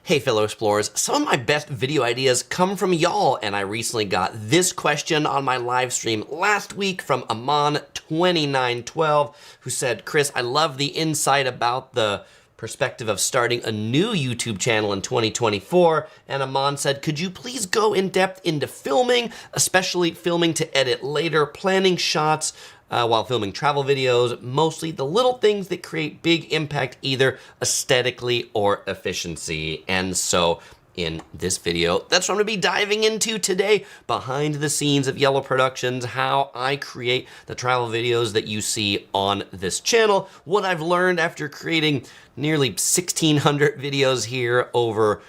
Hey fellow explorers, some of my best video ideas come from y'all, and I recently got this question on my live stream last week from Amon2912, who said, Chris, I love the insight about the perspective of starting a new YouTube channel in 2024, and Amon said, could you please go in depth into filming, especially filming to edit later, planning shots, while filming travel videos, mostly the little things that create big impact either aesthetically or efficiency. And so in this video, that's what I'm gonna be diving into today, behind the scenes of Yellow Productions, how I create the travel videos that you see on this channel, what I've learned after creating nearly 1,600 videos here over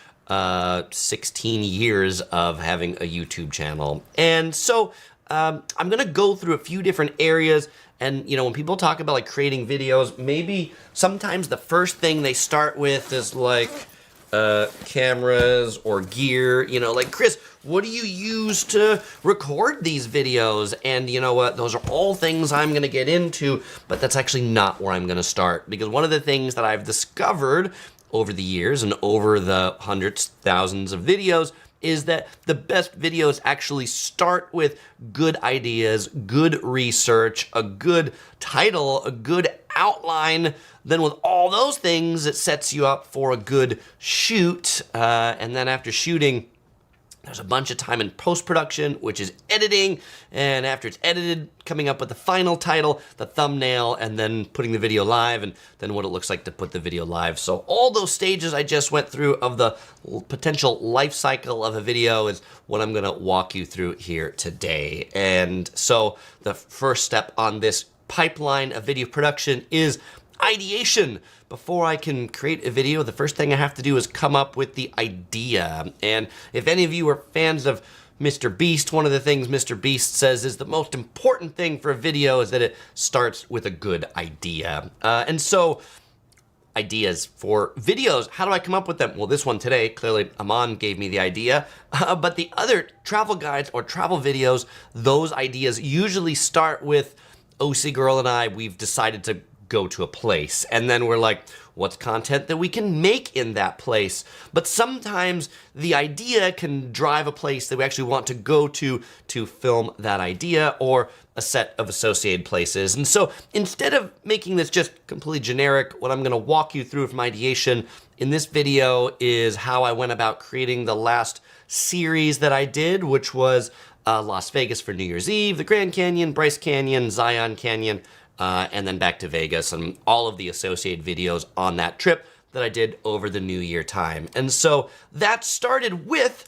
16 years of having a YouTube channel. And so I'm gonna go through a few different areas, and when people talk about like creating videos, maybe sometimes the first thing they start with is like cameras or gear, like, Chris, what do you use to record these videos? And you know what, those are all things I'm gonna get into, but that's actually not where I'm gonna start, because one of the things that I've discovered over the years and over the hundreds, thousands of videos is that the best videos actually start with good ideas, good research, a good title, a good outline. Then with all those things, it sets you up for a good shoot. And then after shooting, there's a bunch of time in post-production, which is editing, and after it's edited, coming up with the final title, the thumbnail, and then putting the video live, and then what it looks like to put the video live. So all those stages I just went through of the potential life cycle of a video is what I'm gonna walk you through here today. And so the first step on this pipeline of video production is ideation. Before I can create a video, the first thing I have to do is come up with the idea. And if any of you are fans of Mr. Beast, one of the things Mr. Beast says is the most important thing for a video is that it starts with a good idea. And so ideas for videos, how do I come up with them? Well, this one today, clearly Amon gave me the idea, but the other travel guides or travel videos, those ideas usually start with OC Girl and I, we've decided to go to a place, and then we're like, what's content that we can make in that place? But sometimes the idea can drive a place that we actually want to go to film that idea, or a set of associated places. And so instead of making this just completely generic, what I'm gonna walk you through from ideation in this video is how I went about creating the last series that I did, which was Las Vegas for New Year's Eve, the Grand Canyon, Bryce Canyon, Zion Canyon, and then back to Vegas, and all of the associated videos on that trip that I did over the New Year time. And so that started with,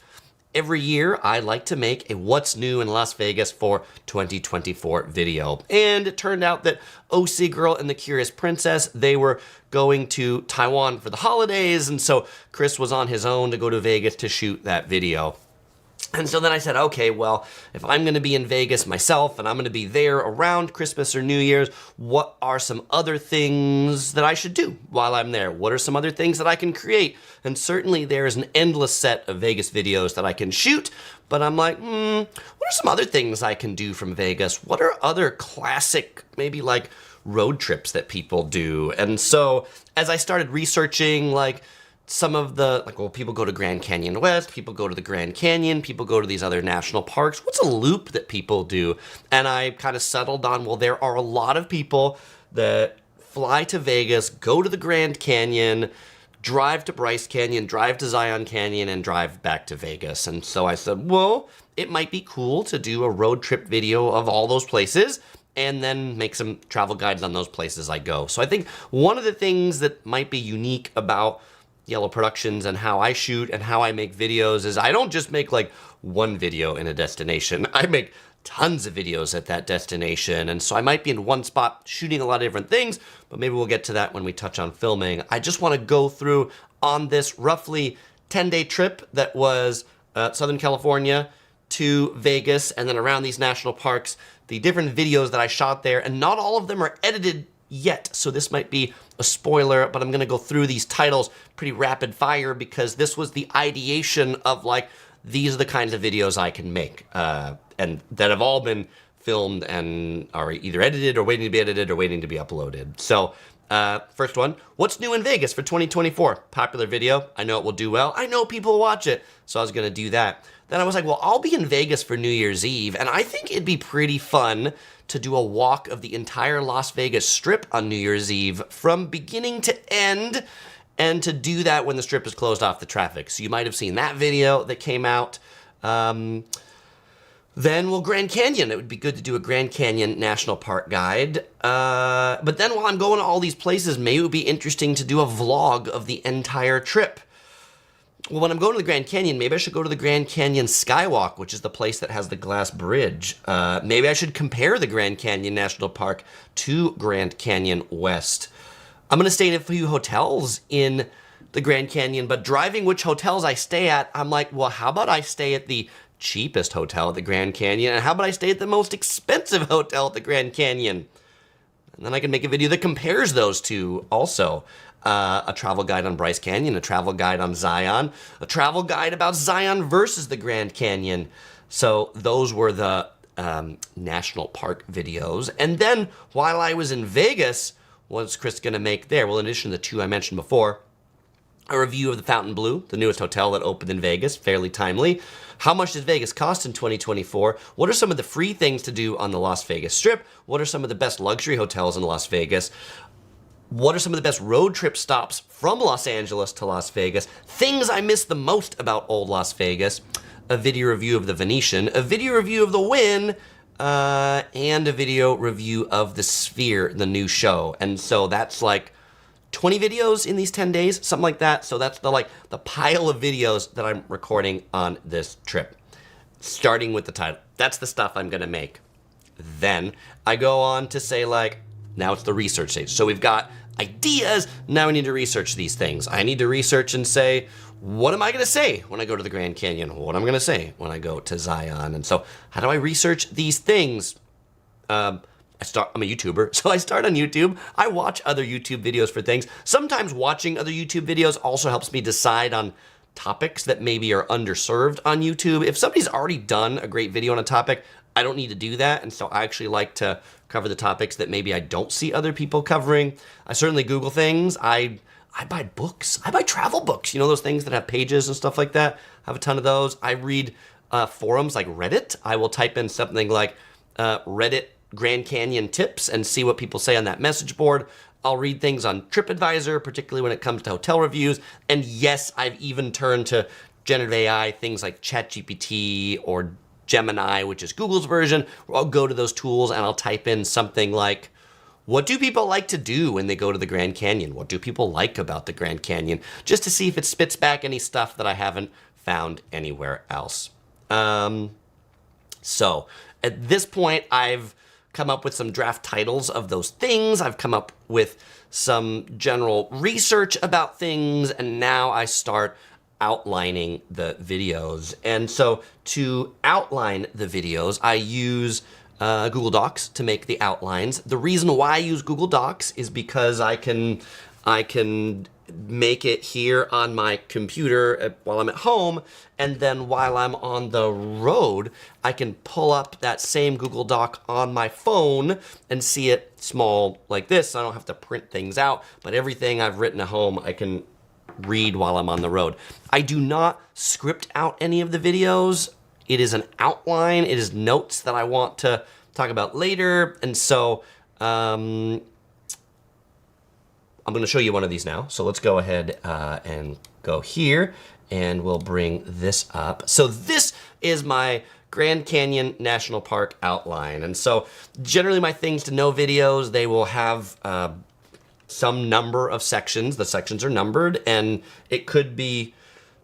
every year I like to make a What's New in Las Vegas for 2024 video. And it turned out that OC Girl and the Curious Princess, they were going to Taiwan for the holidays, and so Chris was on his own to go to Vegas to shoot that video. And so then I said, okay, well, if I'm gonna be in Vegas myself and I'm gonna be there around Christmas or New Year's, what are some other things that I should do while I'm there? What are some other things that I can create? And certainly there is an endless set of Vegas videos that I can shoot, but I'm like, what are some other things I can do from Vegas? What are other classic, maybe like road trips that people do? And so as I started researching, like, some of the, well, people go to Grand Canyon West, people go to the Grand Canyon, people go to these other national parks. What's a loop that people do? And I kind of settled on, well, there are a lot of people that fly to Vegas, go to the Grand Canyon, drive to Bryce Canyon, drive to Zion Canyon, and drive back to Vegas. And so I said, well, it might be cool to do a road trip video of all those places, and then make some travel guides on those places I go. So I think one of the things that might be unique about Yellow Productions and how I shoot and how I make videos is I don't just make like one video in a destination. I make tons of videos at that destination. And so I might be in one spot shooting a lot of different things, but maybe we'll get to that when we touch on filming. I just want to go through on this roughly 10-day trip that was Southern California to Vegas and then around these national parks, the different videos that I shot there, and not all of them are edited yet, so this might be a spoiler, but I'm gonna go through these titles pretty rapid fire because this was the ideation of like, these are the kinds of videos I can make, and that have all been filmed and are either edited or waiting to be edited or waiting to be uploaded. So First one, what's new in Vegas for 2024? Popular video. I know it will do well. I know people will watch it. So I was going to do that. Then I was like, well, I'll be in Vegas for New Year's Eve, and I think it'd be pretty fun to do a walk of the entire Las Vegas Strip on New Year's Eve from beginning to end, and to do that when the Strip is closed off to traffic. So you might have seen that video that came out. Then, well, Grand Canyon. It would be good to do a Grand Canyon National Park guide. But then while I'm going to all these places, maybe it would be interesting to do a vlog of the entire trip. Well, when I'm going to the Grand Canyon, maybe I should go to the Grand Canyon Skywalk, which is the place that has the glass bridge. Maybe I should compare the Grand Canyon National Park to Grand Canyon West. I'm going to stay in a few hotels in the Grand Canyon, but driving which hotels I stay at, I'm like, well, how about I stay at the cheapest hotel at the Grand Canyon, and how about I stay at the most expensive hotel at the Grand Canyon? And then I can make a video that compares those two also. A travel guide on Bryce Canyon, a travel guide on Zion, a travel guide about Zion versus the Grand Canyon. So those were the national park videos. And then while I was in Vegas, what's Chris going to make there? Well, in addition to the two I mentioned before, a review of the Fontainebleau, the newest hotel that opened in Vegas, fairly timely. How much does Vegas cost in 2024? What are some of the free things to do on the Las Vegas Strip? What are some of the best luxury hotels in Las Vegas? What are some of the best road trip stops from Los Angeles to Las Vegas? Things I miss the most about old Las Vegas. A video review of the Venetian, a video review of the Wynn, and a video review of the Sphere, the new show. And so that's like 20 videos in these 10 days, something like that. So that's the pile of videos that I'm recording on this trip. Starting with the title. That's the stuff I'm gonna make. Then I go on to say now it's the research stage. So we've got ideas, now we need to research these things. I need to research and say, what am I gonna say when I go to the Grand Canyon? What am I gonna say when I go to Zion? And so how do I research these things? I'm a YouTuber, so I start on YouTube. I watch other YouTube videos for things. Sometimes watching other YouTube videos also helps me decide on topics that maybe are underserved on YouTube. If somebody's already done a great video on a topic, I don't need to do that, and so I actually like to cover the topics that maybe I don't see other people covering. I certainly Google things. I buy books. I buy travel books. You know, those things that have pages and stuff like that? I have a ton of those. I read forums like Reddit. I will type in something like Reddit Grand Canyon tips and see what people say on that message board. I'll read things on TripAdvisor, particularly when it comes to hotel reviews. And yes, I've even turned to generative AI, things like ChatGPT or Gemini, which is Google's version, where I'll go to those tools and I'll type in something like, what do people like to do when they go to the Grand Canyon? What do people like about the Grand Canyon? Just to see if it spits back any stuff that I haven't found anywhere else. So at this point, I've come up with some draft titles of those things. I've come up with some general research about things, and now I start outlining the videos. And so to outline the videos, I use Google Docs to make the outlines. The reason why I use Google Docs is because I can make it here on my computer while I'm at home, and then while I'm on the road, I can pull up that same Google Doc on my phone and see it small like this. I don't have to print things out, but everything I've written at home, I can read while I'm on the road. I do not script out any of the videos. It is an outline. It is notes that I want to talk about later. And so I'm going to show you one of these now. So let's go ahead and go here, and we'll bring this up. So this is my Grand Canyon National Park outline. And so generally my things to know videos, they will have some number of sections. The sections are numbered, and it could be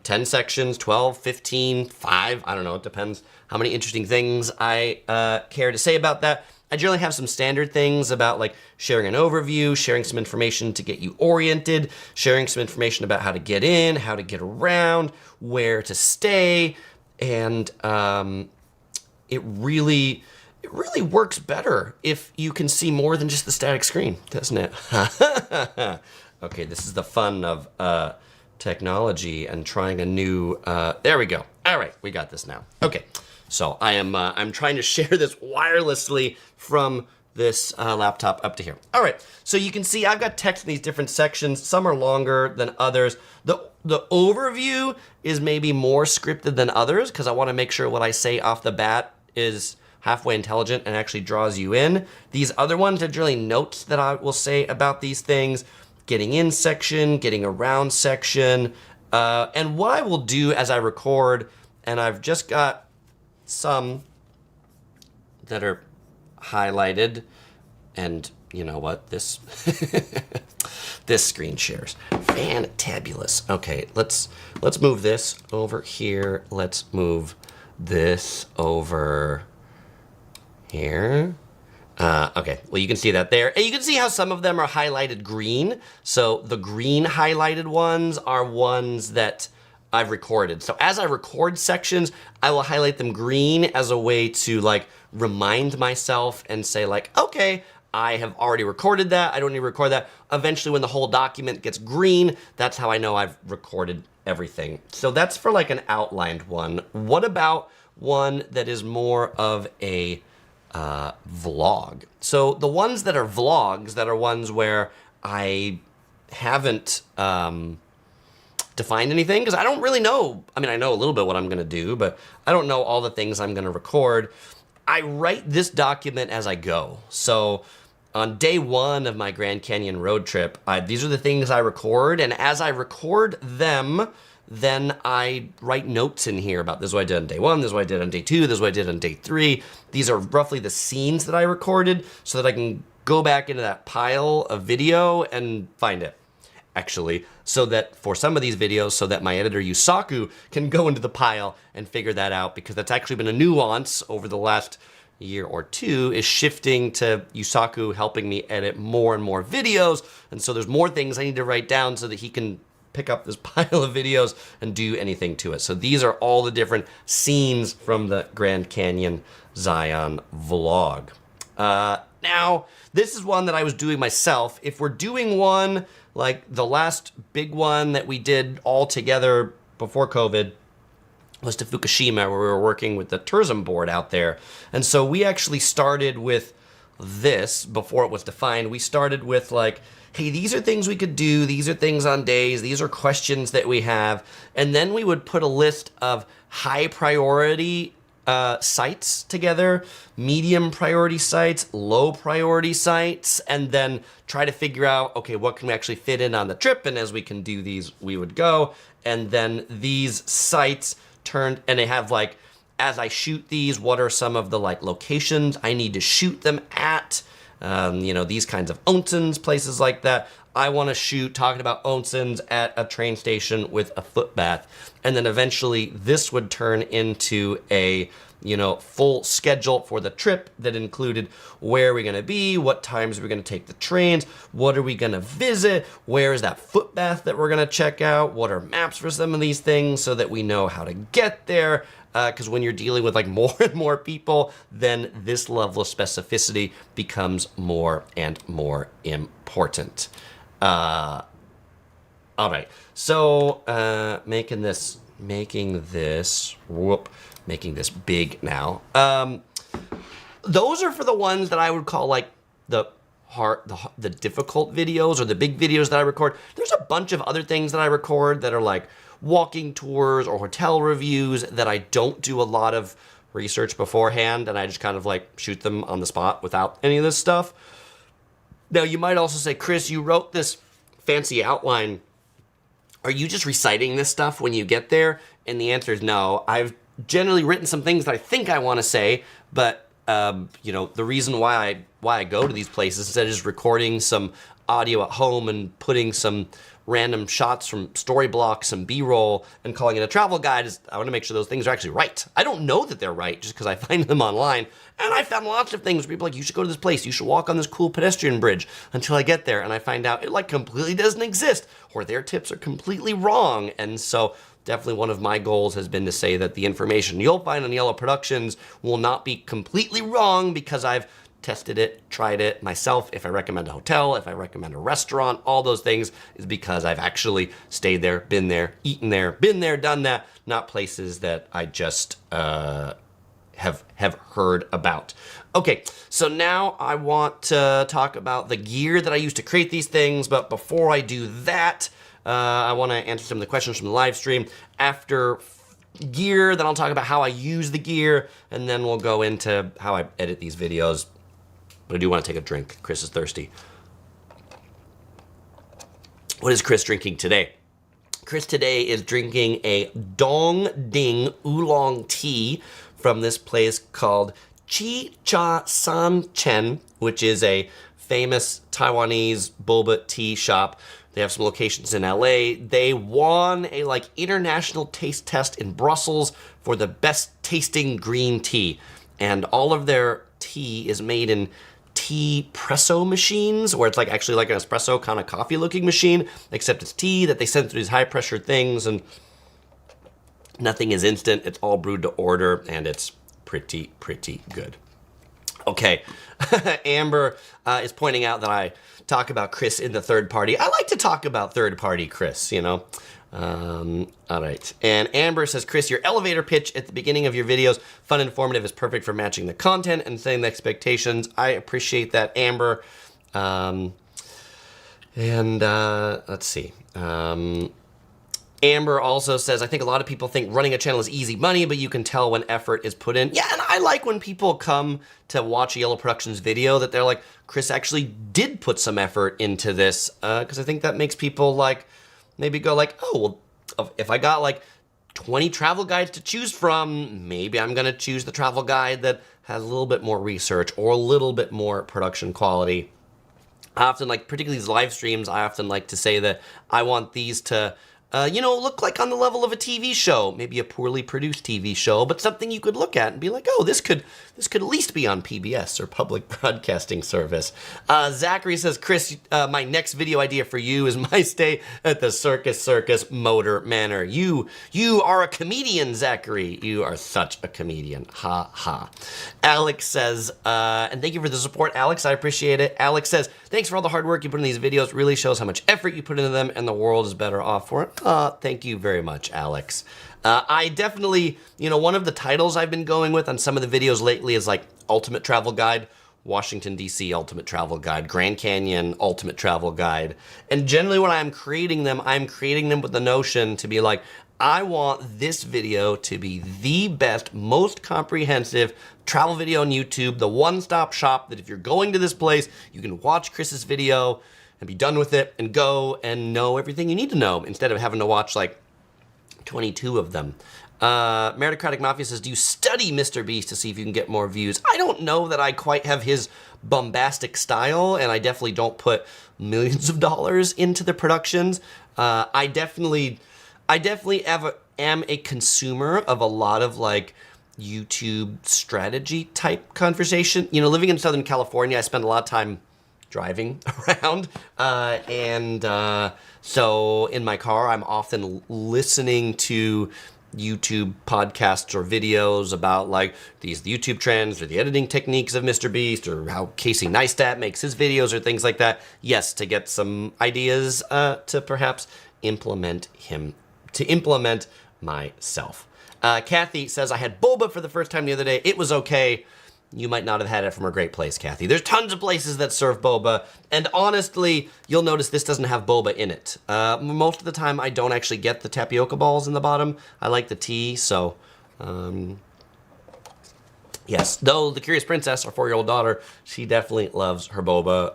10 sections, 12, 15, 5, I don't know, it depends how many interesting things I care to say about that. I generally have some standard things about like sharing an overview, sharing some information to get you oriented, sharing some information about how to get in, how to get around, where to stay, and it really works better if you can see more than just the static screen, doesn't it? Okay, this is the fun of technology and trying a new, there we go. All right, we got this now. Okay, so I'm trying to share this wirelessly from this laptop up to here. All right, so you can see I've got text in these different sections. Some are longer than others. The overview is maybe more scripted than others because I want to make sure what I say off the bat is halfway intelligent and actually draws you in. These other ones are generally notes that I will say about these things. Getting in section, getting around section. And what I will do as I record, and I've just got some that are highlighted, and you know what, this this screen shares. Fantabulous. Okay, let's move this over here. Let's move this over here. Okay, well you can see that there. And you can see how some of them are highlighted green. So the green highlighted ones are ones that I've recorded. So as I record sections, I will highlight them green as a way to like remind myself and say like, okay, I have already recorded that. I don't need to record that. Eventually when the whole document gets green, that's how I know I've recorded everything. So that's for like an outlined one. What about one that is more of a vlog? So the ones that are vlogs, that are ones where I haven't defined anything, because I don't really know. I mean, I know a little bit what I'm going to do, but I don't know all the things I'm going to record. I write this document as I go. So on day one of my Grand Canyon road trip, these are the things I record, and as I record them, then I write notes in here about this is what I did on day one, this is what I did on day two, this is what I did on day three. These are roughly the scenes that I recorded so that I can go back into that pile of video and find it. Actually, so that for some of these videos, so that my editor Yusaku can go into the pile and figure that out, because that's actually been a nuance over the last year or two, is shifting to Yusaku helping me edit more and more videos. And so there's more things I need to write down so that he can pick up this pile of videos and do anything to it. So these are all the different scenes from the Grand Canyon Zion vlog. Now, this is one that I was doing myself. If we're doing one like the last big one that we did all together before COVID was to Fukushima, where we were working with the tourism board out there. And so we actually started with this before it was defined. We started with like, hey, these are things we could do. These are things on days. These are questions that we have. And then we would put a list of high priority sites together, medium priority sites, low priority sites, and then try to figure out, okay, what can we actually fit in on the trip? And as we can do these, we would go. And then these sites turned, and they have like, as I shoot these, what are some of the like locations I need to shoot them at? You know, these kinds of onsens, places like that. I want to shoot talking about onsens at a train station with a foot bath. And then eventually this would turn into a, you know, full schedule for the trip that included where are we going to be, what times are we going to take the trains, what are we going to visit, where is that foot bath that we're going to check out, what are maps for some of these things so that we know how to get there. Because when you're dealing with like more and more people, then this level of specificity becomes more and more important. All right, so making this big now. Those are for the ones that I would call like the difficult videos or the big videos that I record. There's a bunch of other things that I record that are like walking tours or hotel reviews that I don't do a lot of research beforehand, and I just kind of like shoot them on the spot without any of this stuff. Now, you might also say, Chris, you wrote this fancy outline. Are you just reciting this stuff when you get there? And the answer is no. I've generally written some things that I think I want to say, but you know, the reason why I go to these places instead of just recording some audio at home and putting some random shots from Storyblocks, some B-roll, and calling it a travel guide is I want to make sure those things are actually right. I don't know that they're right just because I find them online. And I found lots of things where people are like, you should go to this place, you should walk on this cool pedestrian bridge until I get there. And I find out it like completely doesn't exist, or their tips are completely wrong. And so definitely one of my goals has been to say that the information you'll find on Yellow Productions will not be completely wrong because I've tested it, tried it myself. If I recommend a hotel, if I recommend a restaurant, all those things is because I've actually stayed there, been there, eaten there, been there, done that, not places that I just have heard about. Okay, so now I want to talk about the gear that I use to create these things, but before I do that, I want to answer some of the questions from the live stream. After gear, then I'll talk about how I use the gear, and then we'll go into how I edit these videos. But I do want to take a drink. Chris is thirsty. What is Chris drinking today? Chris today is drinking a Dong Ding oolong tea from this place called Chi Cha San Chen, which is a famous Taiwanese boba tea shop. They have some locations in LA. They won a international taste test in Brussels for the best tasting green tea. And all of their tea is made in tea presso machines, where it's actually like an espresso kind of coffee looking machine, except it's tea that they send through these high pressure things, and nothing is instant. It's all brewed to order, and it's pretty good. Okay, Amber is pointing out that I talk about Chris in the third party. I like to talk about third party Chris, you know. All right. And Amber says, Chris, your elevator pitch at the beginning of your videos, fun and informative, is perfect for matching the content and setting the expectations. I appreciate that, Amber. Let's see. Amber also says, I think a lot of people think running a channel is easy money, but you can tell when effort is put in. Yeah, and I like when people come to watch a Yellow Productions video that they're like, Chris actually did put some effort into this, because I think that makes people maybe go oh, well, if I got 20 travel guides to choose from, maybe I'm going to choose the travel guide that has a little bit more research or a little bit more production quality. I often particularly these live streams, I often like to say that I want these to look like on the level of a TV show, maybe a poorly produced TV show, but something you could look at and be like, oh, this could at least be on PBS or public broadcasting service. Zachary says, Chris, my next video idea for you is my stay at the Circus Motor Manor. You are a comedian, Zachary. You are such a comedian. Ha ha. Alex says, and thank you for the support, Alex. I appreciate it. Alex says, thanks for all the hard work you put in these videos. Really shows how much effort you put into them, and the world is better off for it. Thank you very much, Alex. I definitely, one of the titles I've been going with on some of the videos lately is Ultimate Travel Guide, Washington, D.C. Ultimate Travel Guide, Grand Canyon Ultimate Travel Guide. And generally when I'm creating them with the notion to be I want this video to be the best, most comprehensive travel video on YouTube, the one-stop shop that if you're going to this place, you can watch Chris's video and be done with it and go and know everything you need to know instead of having to watch 22 of them. Meritocratic Mafia says, do you study Mr. Beast to see if you can get more views? I don't know that I quite have his bombastic style, and I definitely don't put millions of dollars into the productions. I definitely am a consumer of a lot of YouTube strategy type conversation. Living in Southern California, I spend a lot of time driving around, so in my car, I'm often listening to YouTube podcasts or videos about these YouTube trends or the editing techniques of Mr. Beast or how Casey Neistat makes his videos or things like that. Yes, to get some ideas to perhaps implement myself. Kathy says, I had boba for the first time the other day. It was okay. You might not have had it from a great place, Kathy. There's tons of places that serve boba, and honestly, you'll notice this doesn't have boba in it. Most of the time, I don't actually get the tapioca balls in the bottom. I like the tea, so yes. Though the Curious Princess, our 4-year-old daughter, she definitely loves her boba.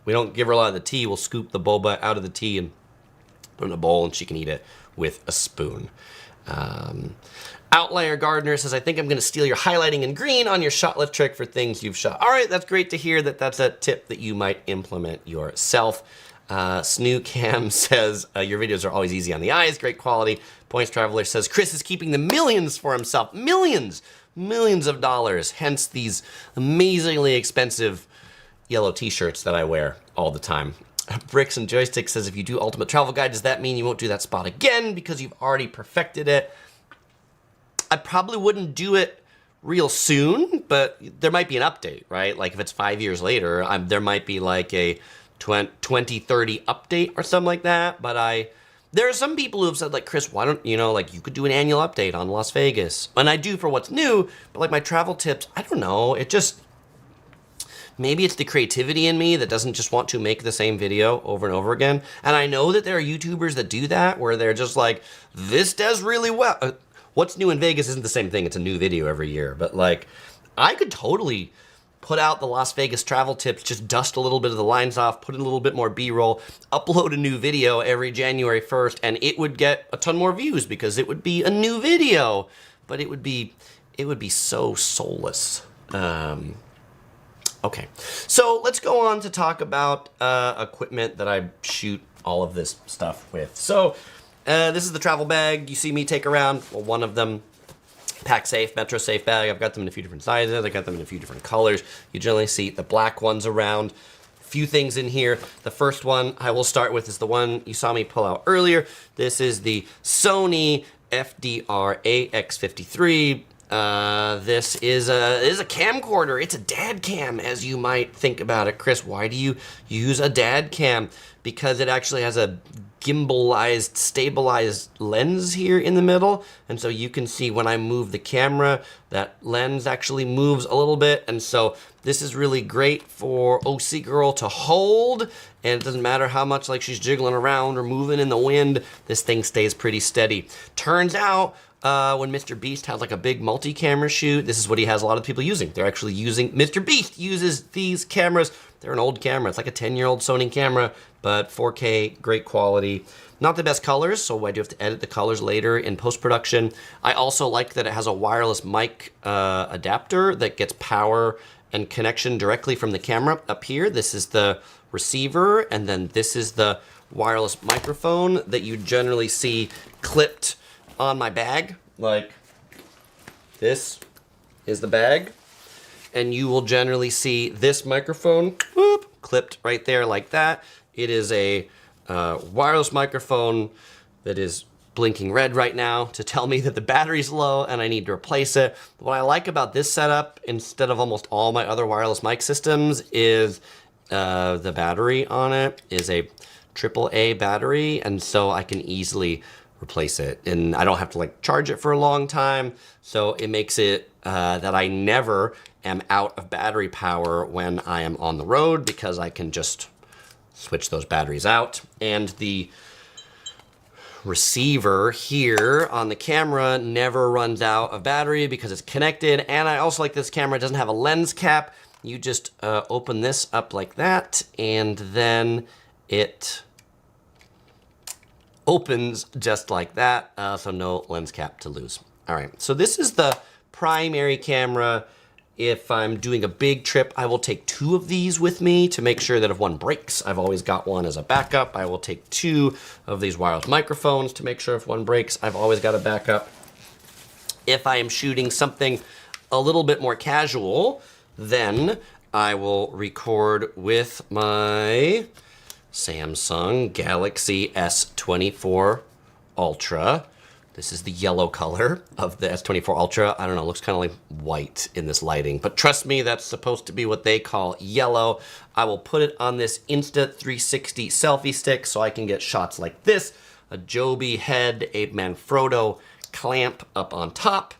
We don't give her a lot of the tea. We'll scoop the boba out of the tea and put it in a bowl, and she can eat it with a spoon. Outlier Gardener says, I think I'm going to steal your highlighting in green on your shot list trick for things you've shot. All right, that's great to hear that that's a tip that you might implement yourself. Snoocam says, your videos are always easy on the eyes, great quality. Points Traveler says, Chris is keeping the millions for himself. Millions of dollars. Hence these amazingly expensive yellow t-shirts that I wear all the time. Bricks and Joystick says, if you do Ultimate Travel Guide, does that mean you won't do that spot again because you've already perfected it? I probably wouldn't do it real soon, but there might be an update, right? If it's 5 years later, there might be a 2030 update or something like that. But There are some people who have said, like, Chris, why don't, like, you could do an annual update on Las Vegas. And I do for what's new, but, like, my travel tips, I don't know. It just, maybe it's the creativity in me that doesn't just want to make the same video over and over again. And I know that there are YouTubers that do that, where they're just like, this does really well. What's new in Vegas isn't the same thing. It's a new video every year. But, like, I could totally put out the Las Vegas travel tips, just dust a little bit of the lines off, put in a little bit more B-roll, upload a new video every January 1st, and it would get a ton more views because it would be a new video. But it would be so soulless. Okay, so let's go on to talk about equipment that I shoot all of this stuff with. So this is the travel bag you see me take around. Well, one of them, Pack Safe, Metro Safe bag. I've got them in a few different sizes. I got them in a few different colors. You generally see the black ones around. A few things in here. The first one I will start with is the one you saw me pull out earlier. This is the Sony FDR AX53. This is a camcorder. It's a dad cam, as you might think about it. Chris, why do you use a dad cam? Because it actually has a gimbalized, stabilized lens here in the middle. And so you can see when I move the camera, that lens actually moves a little bit. And so this is really great for OC girl to hold. And it doesn't matter how much like she's jiggling around or moving in the wind, this thing stays pretty steady. Turns out, when Mr. Beast has like a big multi-camera shoot, this is what he has a lot of people using. They're actually using, Mr. Beast uses these cameras. They're an old camera. It's like a 10-year-old Sony camera, but 4K, great quality. Not the best colors, so I do have to edit the colors later in post-production. I also like that it has a wireless mic adapter that gets power and connection directly from the camera up here. This is the receiver, and then this is the wireless microphone that you generally see clipped on my bag. Like, this is the bag. And you will generally see this microphone clipped right there like that. It is a wireless microphone that is blinking red right now to tell me that the battery's low and I need to replace it. What I like about this setup, instead of almost all my other wireless mic systems, is the battery on it is a AAA battery, and so I can easily replace it. And I don't have to like charge it for a long time, so it makes it that I never am out of battery power when I am on the road, because I can just switch those batteries out. And the receiver here on the camera never runs out of battery because it's connected. And I also like this camera, it doesn't have a lens cap. You just open this up like that, and then it opens just like that, so no lens cap to lose. All right, so this is the primary camera. If I'm doing a big trip, I will take 2 of these with me to make sure that if one breaks, I've always got one as a backup. I will take 2 of these wireless microphones to make sure if one breaks, I've always got a backup. If I am shooting something a little bit more casual, then I will record with my Samsung Galaxy S24 Ultra. This is the yellow color of the S24 Ultra. I don't know, it looks kind of like white in this lighting, but trust me, that's supposed to be what they call yellow. I will put it on this Insta360 selfie stick so I can get shots like this, a Joby head, a Manfrotto clamp up on top.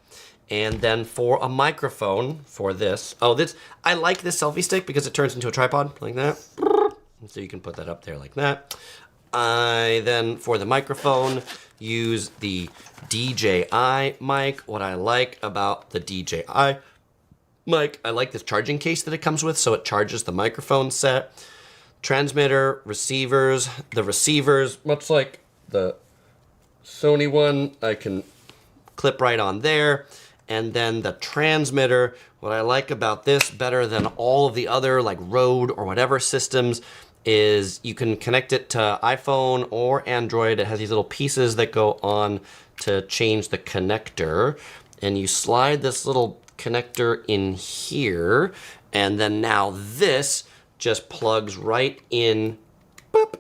And then for a microphone for this, I like this selfie stick because it turns into a tripod like that. So you can put that up there like that. I then, for the microphone, use the DJI mic. What I like about the DJI mic, I like this charging case that it comes with, so it charges the microphone set. Transmitter, receivers. The receivers, much like the Sony one, I can clip right on there. And then the transmitter, what I like about this better than all of the other like Rode or whatever systems is you can connect it to iPhone or Android. It has these little pieces that go on to change the connector. And you slide this little connector in here. And then now this just plugs right in, boop,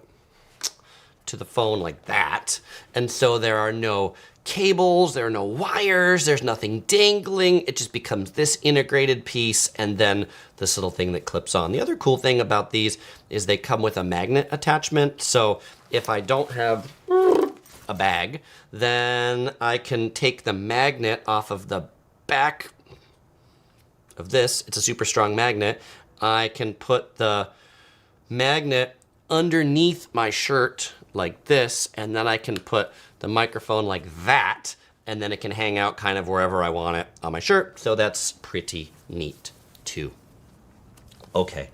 to the phone like that. And so there are no cables, there are no wires, there's nothing dangling. It just becomes this integrated piece and then this little thing that clips on. The other cool thing about these is they come with a magnet attachment. So if I don't have a bag, then I can take the magnet off of the back of this. It's a super strong magnet. I can put the magnet underneath my shirt like this, and then I can put the microphone like that, and then it can hang out kind of wherever I want it on my shirt. So that's pretty neat too. Okay,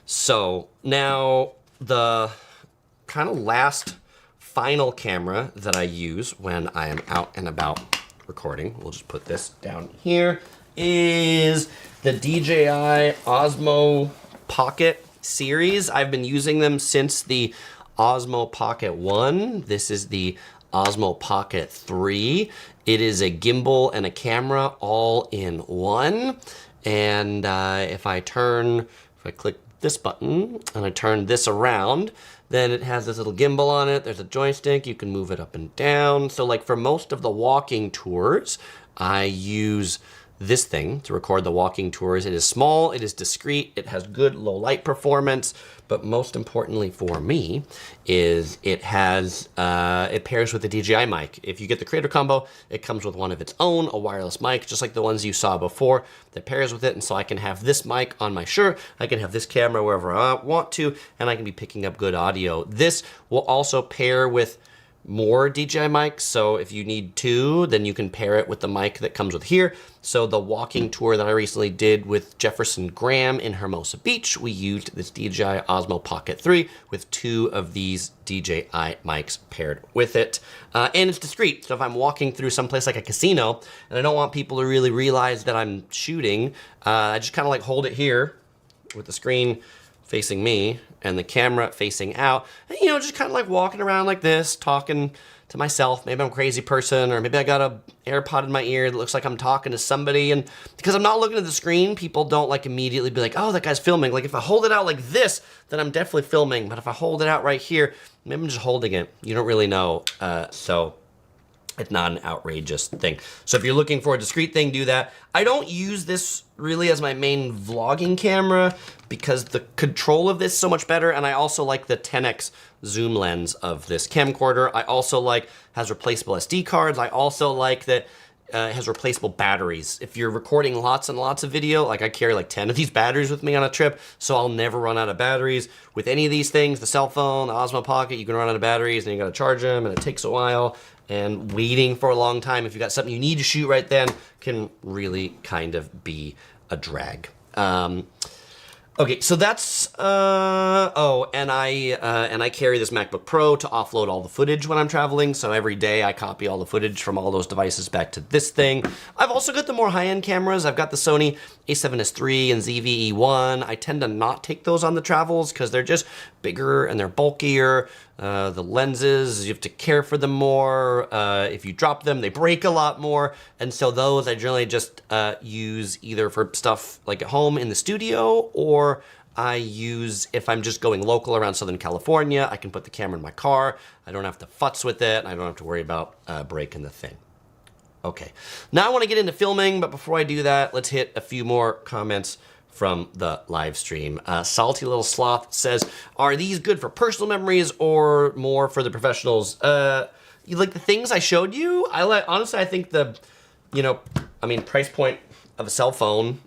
so now the kind of last final camera that I use when I am out and about recording, we'll just put this down here, is the DJI Osmo Pocket series. I've been using them since the Osmo Pocket 1. This is the Osmo Pocket 3. It is a gimbal and a camera all in one. And if I click this button and I turn this around, then it has this little gimbal on it. There's a joystick. You can move it up and down. So like for most of the walking tours, I use this thing to record the walking tours. It is small, it is discreet, it has good low light performance, but most importantly for me is it pairs with the DJI mic. If you get the Creator Combo, it comes with one of its own, a wireless mic, just like the ones you saw before, that pairs with it. And so I can have this mic on my shirt, I can have this camera wherever I want to, and I can be picking up good audio. This will also pair with more DJI mics, so if you need two, then you can pair it with the mic that comes with here. So the walking tour that I recently did with Jefferson Graham in Hermosa Beach, we used this DJI Osmo Pocket 3 with two of these DJI mics paired with it. And it's discreet, so if I'm walking through someplace like a casino, and I don't want people to really realize that I'm shooting, I just kind of like hold it here with the screen facing me and the camera facing out, and, you know, just kind of like walking around like this, talking to myself. Maybe I'm a crazy person, or maybe I got a AirPod in my ear that looks like I'm talking to somebody, and because I'm not looking at the screen, people don't like immediately be like, oh, that guy's filming. Like if I hold it out like this, then I'm definitely filming, but if I hold it out right here, maybe I'm just holding it. You don't really know, so it's not an outrageous thing. So if you're looking for a discreet thing, do that. I don't use this really as my main vlogging camera because the control of this is so much better, and I also like the 10x zoom lens of this camcorder. I also like has replaceable SD cards. I also like that it has replaceable batteries. If you're recording lots and lots of video, like I carry like 10 of these batteries with me on a trip, so I'll never run out of batteries. With any of these things, the cell phone, the Osmo Pocket, you can run out of batteries and you gotta charge them, and it takes a while. And waiting for a long time, if you got something you need to shoot right then, can really kind of be a drag. Okay, so that's, and I carry this MacBook Pro to offload all the footage when I'm traveling, so every day I copy all the footage from all those devices back to this thing. I've also got the more high-end cameras. I've got the Sony a7S III and ZV-E1. I tend to not take those on the travels because they're just bigger and they're bulkier. The lenses, you have to care for them more. If you drop them, they break a lot more. And so those I generally just use either for stuff like at home in the studio, or I use, if I'm just going local around Southern California, I can put the camera in my car. I don't have to futz with it. I don't have to worry about breaking the thing. Okay, now I want to get into filming, but before I do that, let's hit a few more comments from the live stream. Salty Little Sloth says, are these good for personal memories or more for the professionals? You like the things I showed you? Honestly, I think price point of a cell phone,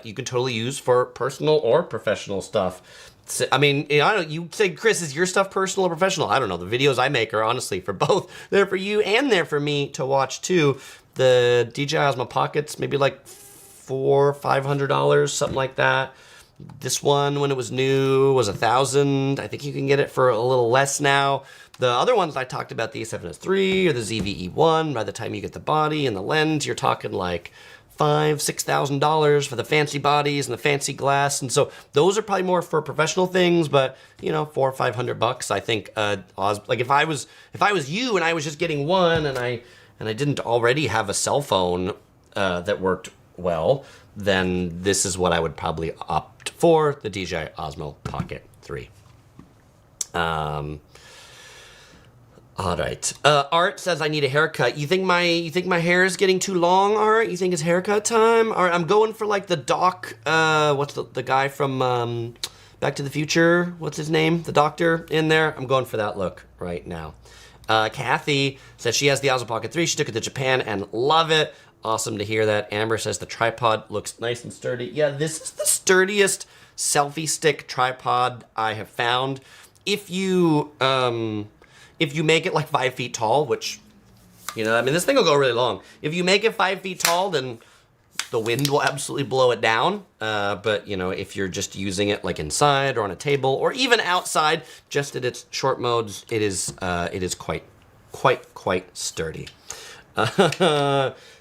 you could totally use for personal or professional stuff. I mean, you say, Chris, is your stuff personal or professional? I don't know. The videos I make are honestly for both. They're for you and they're for me to watch too. The DJI Osmo Pockets, maybe like $400-500, something like that. This one, when it was new, was $1,000. I think you can get it for a little less now. The other ones I talked about, the a7S III or the ZV-E1, by the time you get the body and the lens, you're talking like $5,000-6,000 for the fancy bodies and the fancy glass. And so those are probably more for professional things, but $400-500, I think, like if I was you and I was just getting one and I didn't already have a cell phone that worked well, then this is what I would probably opt for, the DJI Osmo Pocket 3. All right. Art says I need a haircut. You think my hair is getting too long, Art? You think it's haircut time? All right, I'm going for like the doc. What's the guy from Back to the Future? What's his name? The doctor in there. I'm going for that look right now. Kathy says she has the Osmo Pocket 3. She took it to Japan and love it. Awesome to hear that. Amber says the tripod looks nice and sturdy. Yeah, this is the sturdiest selfie stick tripod I have found. If you make it like 5 feet tall, which, you know, I mean, this thing will go really long. If you make it 5 feet tall, then the wind will absolutely blow it down. But, you know, if you're just using it like inside or on a table or even outside, just at its short modes, it is quite sturdy.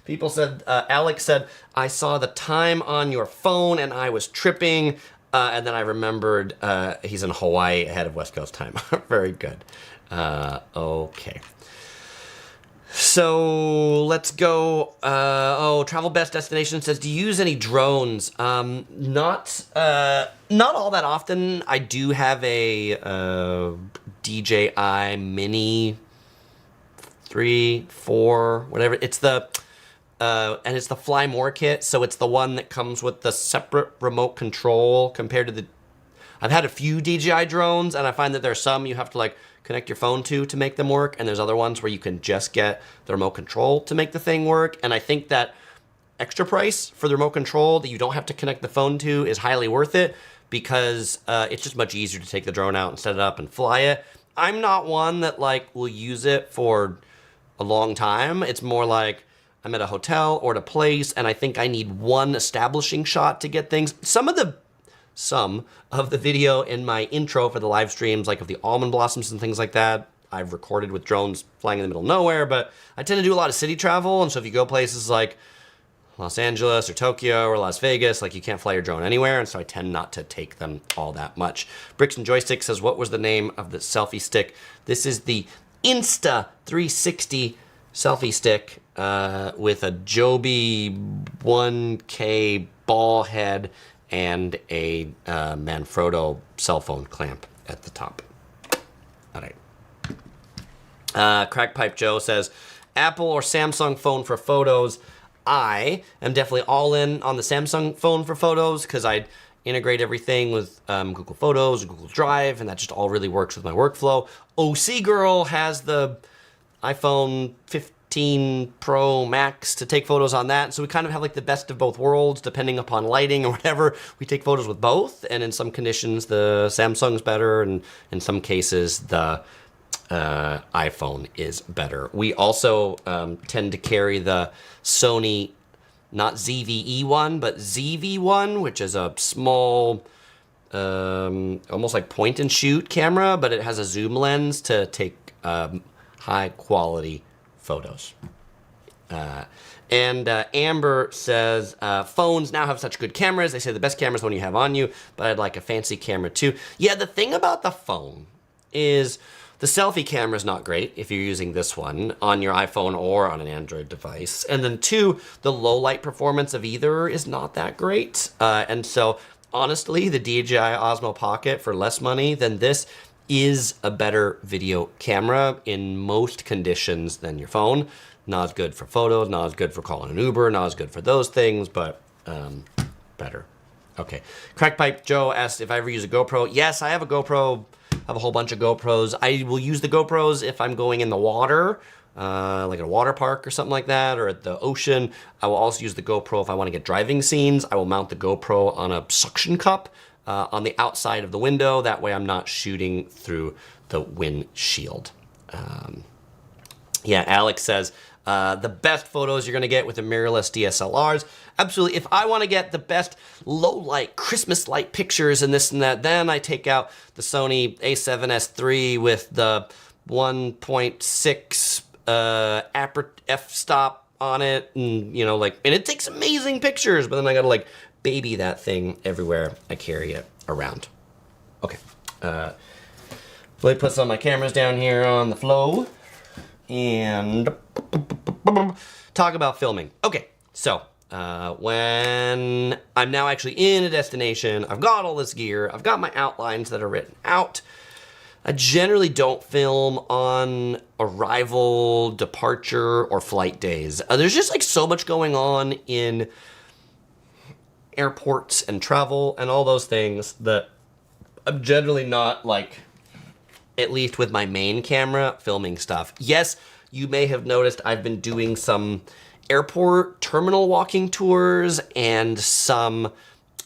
People said, Alex said, I saw the time on your phone and I was tripping. And then I remembered he's in Hawaii ahead of West Coast time. Very good. Okay. So let's go. Travel Best Destination says, do you use any drones? Not all that often. I do have a DJI Mini 3, 4, whatever. It's the and it's the Fly More kit, so it's the one that comes with the separate remote control compared to the. I've had a few DJI drones, and I find that there are some you have to like connect your phone to make them work, and there's other ones where you can just get the remote control to make the thing work. And I think that extra price for the remote control that you don't have to connect the phone to is highly worth it because it's just much easier to take the drone out and set it up and fly it. I'm not one that like will use it for a long time. It's more like I'm at a hotel or at a place and I think I need one establishing shot to get things. Some of the video in my intro for the live streams, like of the almond blossoms and things like that, I've recorded with drones flying in the middle of nowhere, but I tend to do a lot of city travel. And so if you go places like Los Angeles or Tokyo or Las Vegas, like you can't fly your drone anywhere. And so I tend not to take them all that much. Bricks and Joystick says, what was the name of the selfie stick? This is the Insta 360 selfie stick with a Joby 1K ball head and a Manfrotto cell phone clamp at the top. All right. Crackpipe Joe says, Apple or Samsung phone for photos. I am definitely all in on the Samsung phone for photos because I integrate everything with Google Photos, Google Drive, and that just all really works with my workflow. OC Girl has the iPhone 15 Pro Max to take photos on that. So we kind of have like the best of both worlds, depending upon lighting or whatever. We take photos with both, and in some conditions, the Samsung's better, and in some cases, the iPhone is better. We also tend to carry the Sony, not ZVE one, but ZV one, which is a small, almost like point and shoot camera, but it has a zoom lens to take high quality photos. And Amber says, phones now have such good cameras. They say the best camera is when you have on you, but I'd like a fancy camera too. Yeah, the thing about the phone is the selfie camera is not great if you're using this one on your iPhone or on an Android device. And then two, the low light performance of either is not that great. And so honestly, the DJI Osmo Pocket for less money than this is a better video camera in most conditions than your phone. Not as good for photos, not as good for calling an Uber, not as good for those things, but better. Okay. Crackpipe Joe asked if I ever use a GoPro. Yes, I have a GoPro. I have a whole bunch of GoPros. I will use the GoPros if I'm going in the water, like at a water park or something like that, or at the ocean. I will also use the GoPro if I want to get driving scenes. I will mount the GoPro on a suction cup on the outside of the window. That way I'm not shooting through the windshield. Yeah, Alex says, the best photos you're going to get with the mirrorless DSLRs. Absolutely. If I want to get the best low light, Christmas light pictures and this and that, then I take out the Sony a7S III with the 1.6 f-stop on it. And, you know, like, and it takes amazing pictures, but then I got to like baby that thing everywhere I carry it around. Okay. Let me put some of my cameras down here on the floor and talk about filming. Okay, so when I'm now actually in a destination, I've got all this gear, I've got my outlines that are written out. I generally don't film on arrival, departure, or flight days. There's just like so much going on in airports and travel and all those things that I'm generally not like at least with my main camera, filming stuff. Yes, you may have noticed I've been doing some airport terminal walking tours and some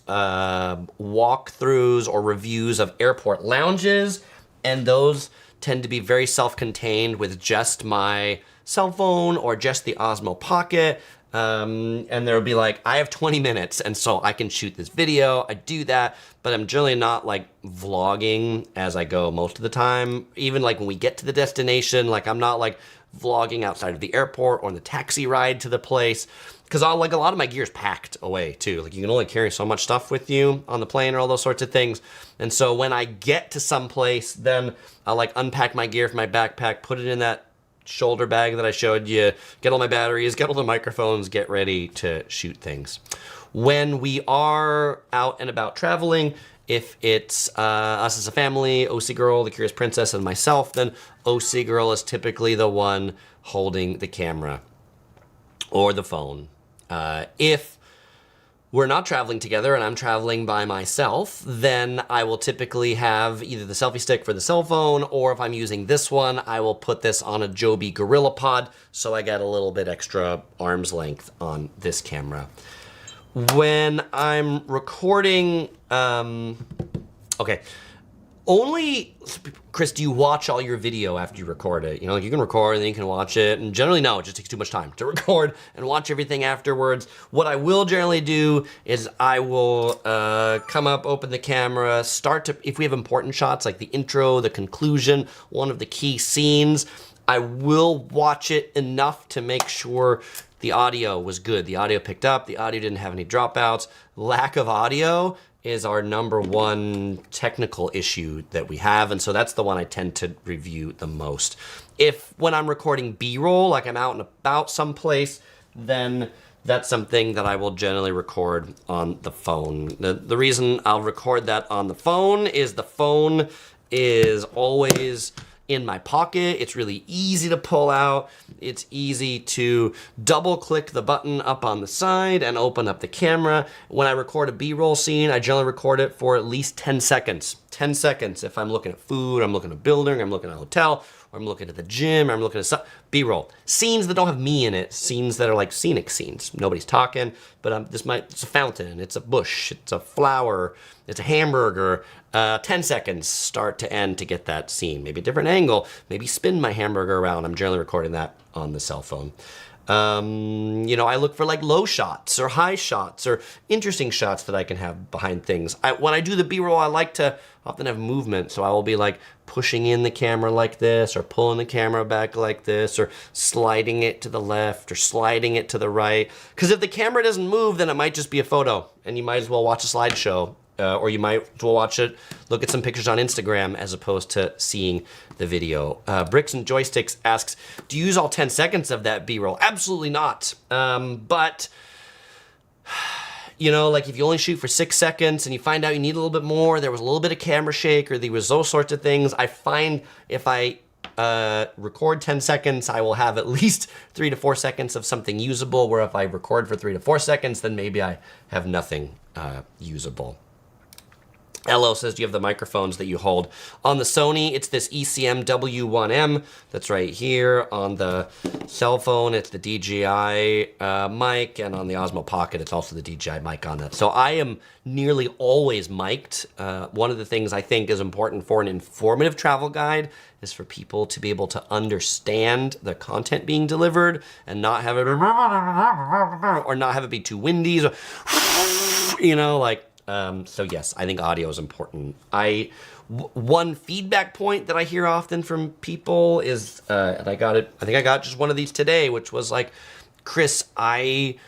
walkthroughs or reviews of airport lounges, and those tend to be very self-contained with just my cell phone or just the Osmo Pocket. And there'll be like, I have 20 minutes and so I can shoot this video. I do that, but I'm generally not like vlogging as I go most of the time. Even like when we get to the destination, like I'm not like vlogging outside of the airport or on the taxi ride to the place. Cause like a lot of my gear's packed away too. Like you can only carry so much stuff with you on the plane or all those sorts of things. And so when I get to some place, then I'll like unpack my gear from my backpack, put it in that shoulder bag that I showed you, get all my batteries, get all the microphones, get ready to shoot things. When we are out and about traveling, if it's us as a family, OC Girl, the Curious Princess, and myself, then OC Girl is typically the one holding the camera or the phone. If we're not traveling together and I'm traveling by myself, then I will typically have either the selfie stick for the cell phone, or if I'm using this one, I will put this on a Joby GorillaPod, so I get a little bit extra arm's length on this camera. When I'm recording, okay, only, Chris, do you watch all your video after you record it? You know, like you can record and then you can watch it, and generally no, it just takes too much time to record and watch everything afterwards. What I will generally do is I will come up, open the camera, start to, if we have important shots like the intro, the conclusion, one of the key scenes, I will watch it enough to make sure the audio was good. The audio picked up, the audio didn't have any dropouts. Lack of audio is our number one technical issue that we have, and so that's the one I tend to review the most. If when I'm recording B-roll, like I'm out and about someplace, then that's something that I will generally record on the phone. The reason I'll record that on the phone is always in my pocket. It's really easy to pull out. It's easy to double click the button up on the side and open up the camera. When I record a B-roll scene, I generally record it for at least 10 seconds. 10 seconds if I'm looking at food, I'm looking at a building, I'm looking at a hotel, or I'm looking at the gym, or I'm looking at B-roll. Scenes that don't have me in it, scenes that are like scenic scenes. Nobody's talking, but it's a fountain, it's a bush, it's a flower, it's a hamburger. 10 seconds start to end to get that scene. Maybe a different angle, maybe spin my hamburger around. I'm generally recording that on the cell phone. You know, I look for like low shots or high shots or interesting shots that I can have behind things. When I do the B-roll, I like to often have movement. So I will be like pushing in the camera like this, or pulling the camera back like this, or sliding it to the left or sliding it to the right. Because if the camera doesn't move, then it might just be a photo and you might as well watch a slideshow. Or you might as well watch it, look at some pictures on Instagram as opposed to seeing the video. Bricks and Joysticks asks, do you use all 10 seconds of that B-roll? Absolutely not. But, you know, like if you only shoot for 6 seconds and you find out you need a little bit more, there was a little bit of camera shake, or there was those sorts of things, I find if I record 10 seconds, I will have at least 3 to 4 seconds of something usable, where if I record for 3 to 4 seconds, then maybe I have nothing usable. Ello says, do you have the microphones that you hold? On the Sony, it's this ECM W1M that's right here. On the cell phone, it's the DJI mic, and on the Osmo Pocket, it's also the DJI mic on that. So I am nearly always mic'd. One of the things I think is important for an informative travel guide is for people to be able to understand the content being delivered and not have it, or not have it be too windy, so, you know, like, so yes, I think audio is important. One feedback point that I hear often from people is, and I think I got just one of these today, which was like, Chris, I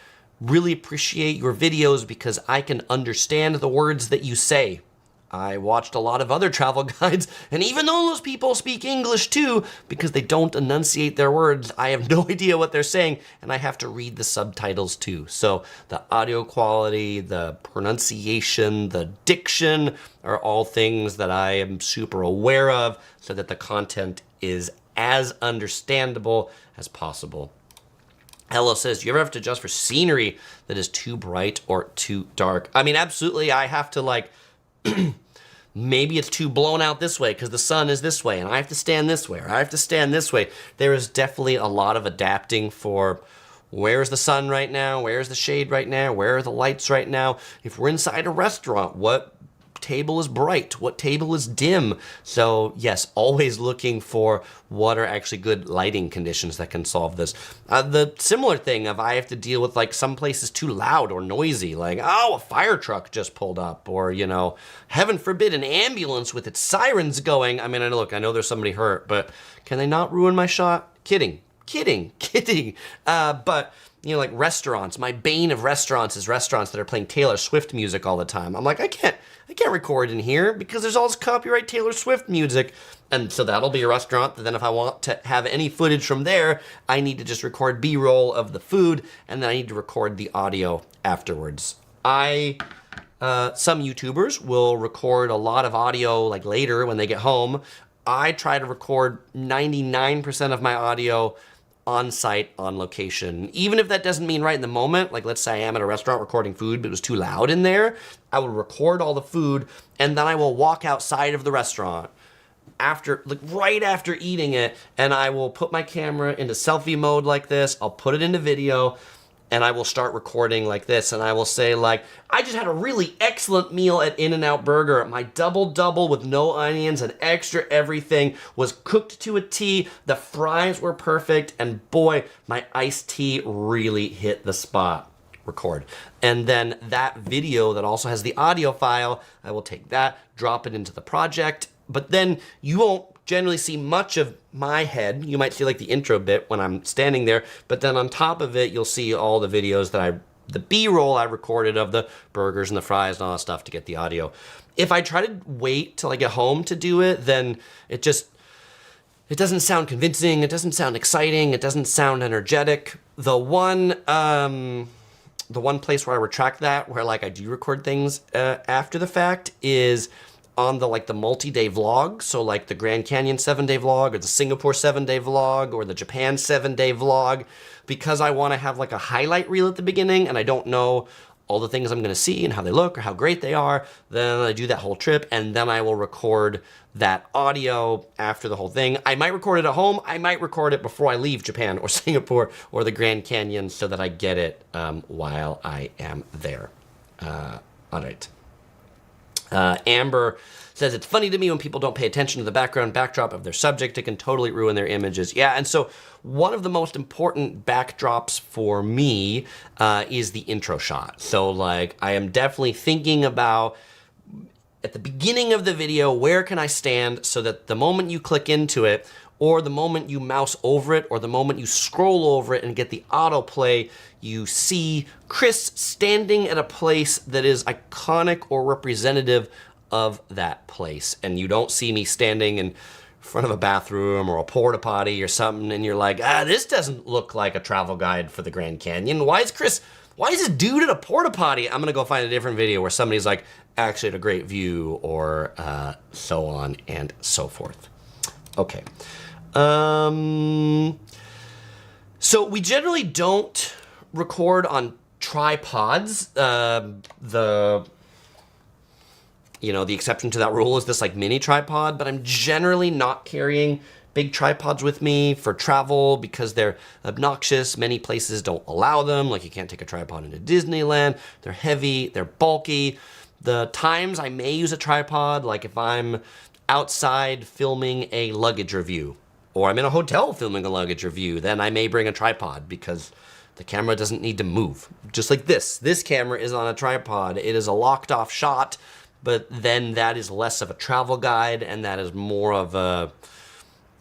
really appreciate your videos because I can understand the words that you say. I watched a lot of other travel guides, and even though those people speak English too, because they don't enunciate their words, I have no idea what they're saying, and I have to read the subtitles too. So the audio quality, the pronunciation, the diction are all things that I am super aware of, so that the content is as understandable as possible. Hello says, do you ever have to adjust for scenery that is too bright or too dark? I mean, absolutely, I have to like maybe it's too blown out this way because the sun is this way and I have to stand this way or I have to stand this way. There is definitely a lot of adapting for where's the sun right now, where's the shade right now, where are the lights right now. If we're inside a restaurant, what table is bright, what table is dim. So yes, always looking for what are actually good lighting conditions that can solve this. The similar thing of I have to deal with like some places too loud or noisy, like, oh, a fire truck just pulled up, or, you know, heaven forbid, an ambulance with its sirens going. I mean, look, I know there's somebody hurt, but can they not ruin my shot? Kidding. But you know, like restaurants, my bane of restaurants is restaurants that are playing Taylor Swift music all the time. I'm like, I can't record in here because there's all this copyright Taylor Swift music. And so that'll be a restaurant. Then if I want to have any footage from there, I need to just record B-roll of the food, and then I need to record the audio afterwards. Some YouTubers will record a lot of audio like later when they get home. I try to record 99% of my audio on site, on location. Even if that doesn't mean right in the moment, like let's say I am at a restaurant recording food, but it was too loud in there, I will record all the food and then I will walk outside of the restaurant right after eating it, and I will put my camera into selfie mode like this. I'll put it into video and I will start recording like this, and I will say like, I just had a really excellent meal at In-N-Out Burger. My double with no onions and extra everything was cooked to a T. The fries were perfect, and boy, my iced tea really hit the spot. Record. And then that video that also has the audio file, I will take that, drop it into the project, but then you won't generally see much of my head. You might see like the intro bit when I'm standing there, but then on top of it, you'll see all the videos the B-roll I recorded of the burgers and the fries and all that stuff to get the audio. If I try to wait till I get home to do it, then it doesn't sound convincing, it doesn't sound exciting, it doesn't sound energetic. The one place where I retract that, where like I do record things after the fact, is on the multi-day vlog. So like the Grand Canyon 7-day vlog, or the Singapore 7-day vlog, or the Japan 7-day vlog, because I want to have like a highlight reel at the beginning and I don't know all the things I'm going to see and how they look or how great they are. Then I do that whole trip, and then I will record that audio after the whole thing. I might record it at home. I might record it before I leave Japan or Singapore or the Grand Canyon so that I get it while I am there. All right. Amber says, it's funny to me when people don't pay attention to the backdrop of their subject. It can totally ruin their images. Yeah, and so one of the most important backdrops for me is the intro shot. So like I am definitely thinking about, at the beginning of the video, where can I stand so that the moment you click into it, or the moment you mouse over it, or the moment you scroll over it and get the autoplay, you see Chris standing at a place that is iconic or representative of that place. And you don't see me standing in front of a bathroom or a porta potty or something, and you're like, this doesn't look like a travel guide for the Grand Canyon. Why is this dude at a porta potty? I'm gonna go find a different video where somebody's like, actually at a great view, or so on and so forth. Okay. So we generally don't record on tripods. The exception to that rule is this like mini tripod, but I'm generally not carrying big tripods with me for travel because they're obnoxious. Many places don't allow them. Like you can't take a tripod into Disneyland. They're heavy, they're bulky. The times I may use a tripod, like if I'm outside filming a luggage review, or I'm in a hotel filming a luggage review, then I may bring a tripod because the camera doesn't need to move. Just like this. This camera is on a tripod. It is a locked off shot, but then that is less of a travel guide and that is more of a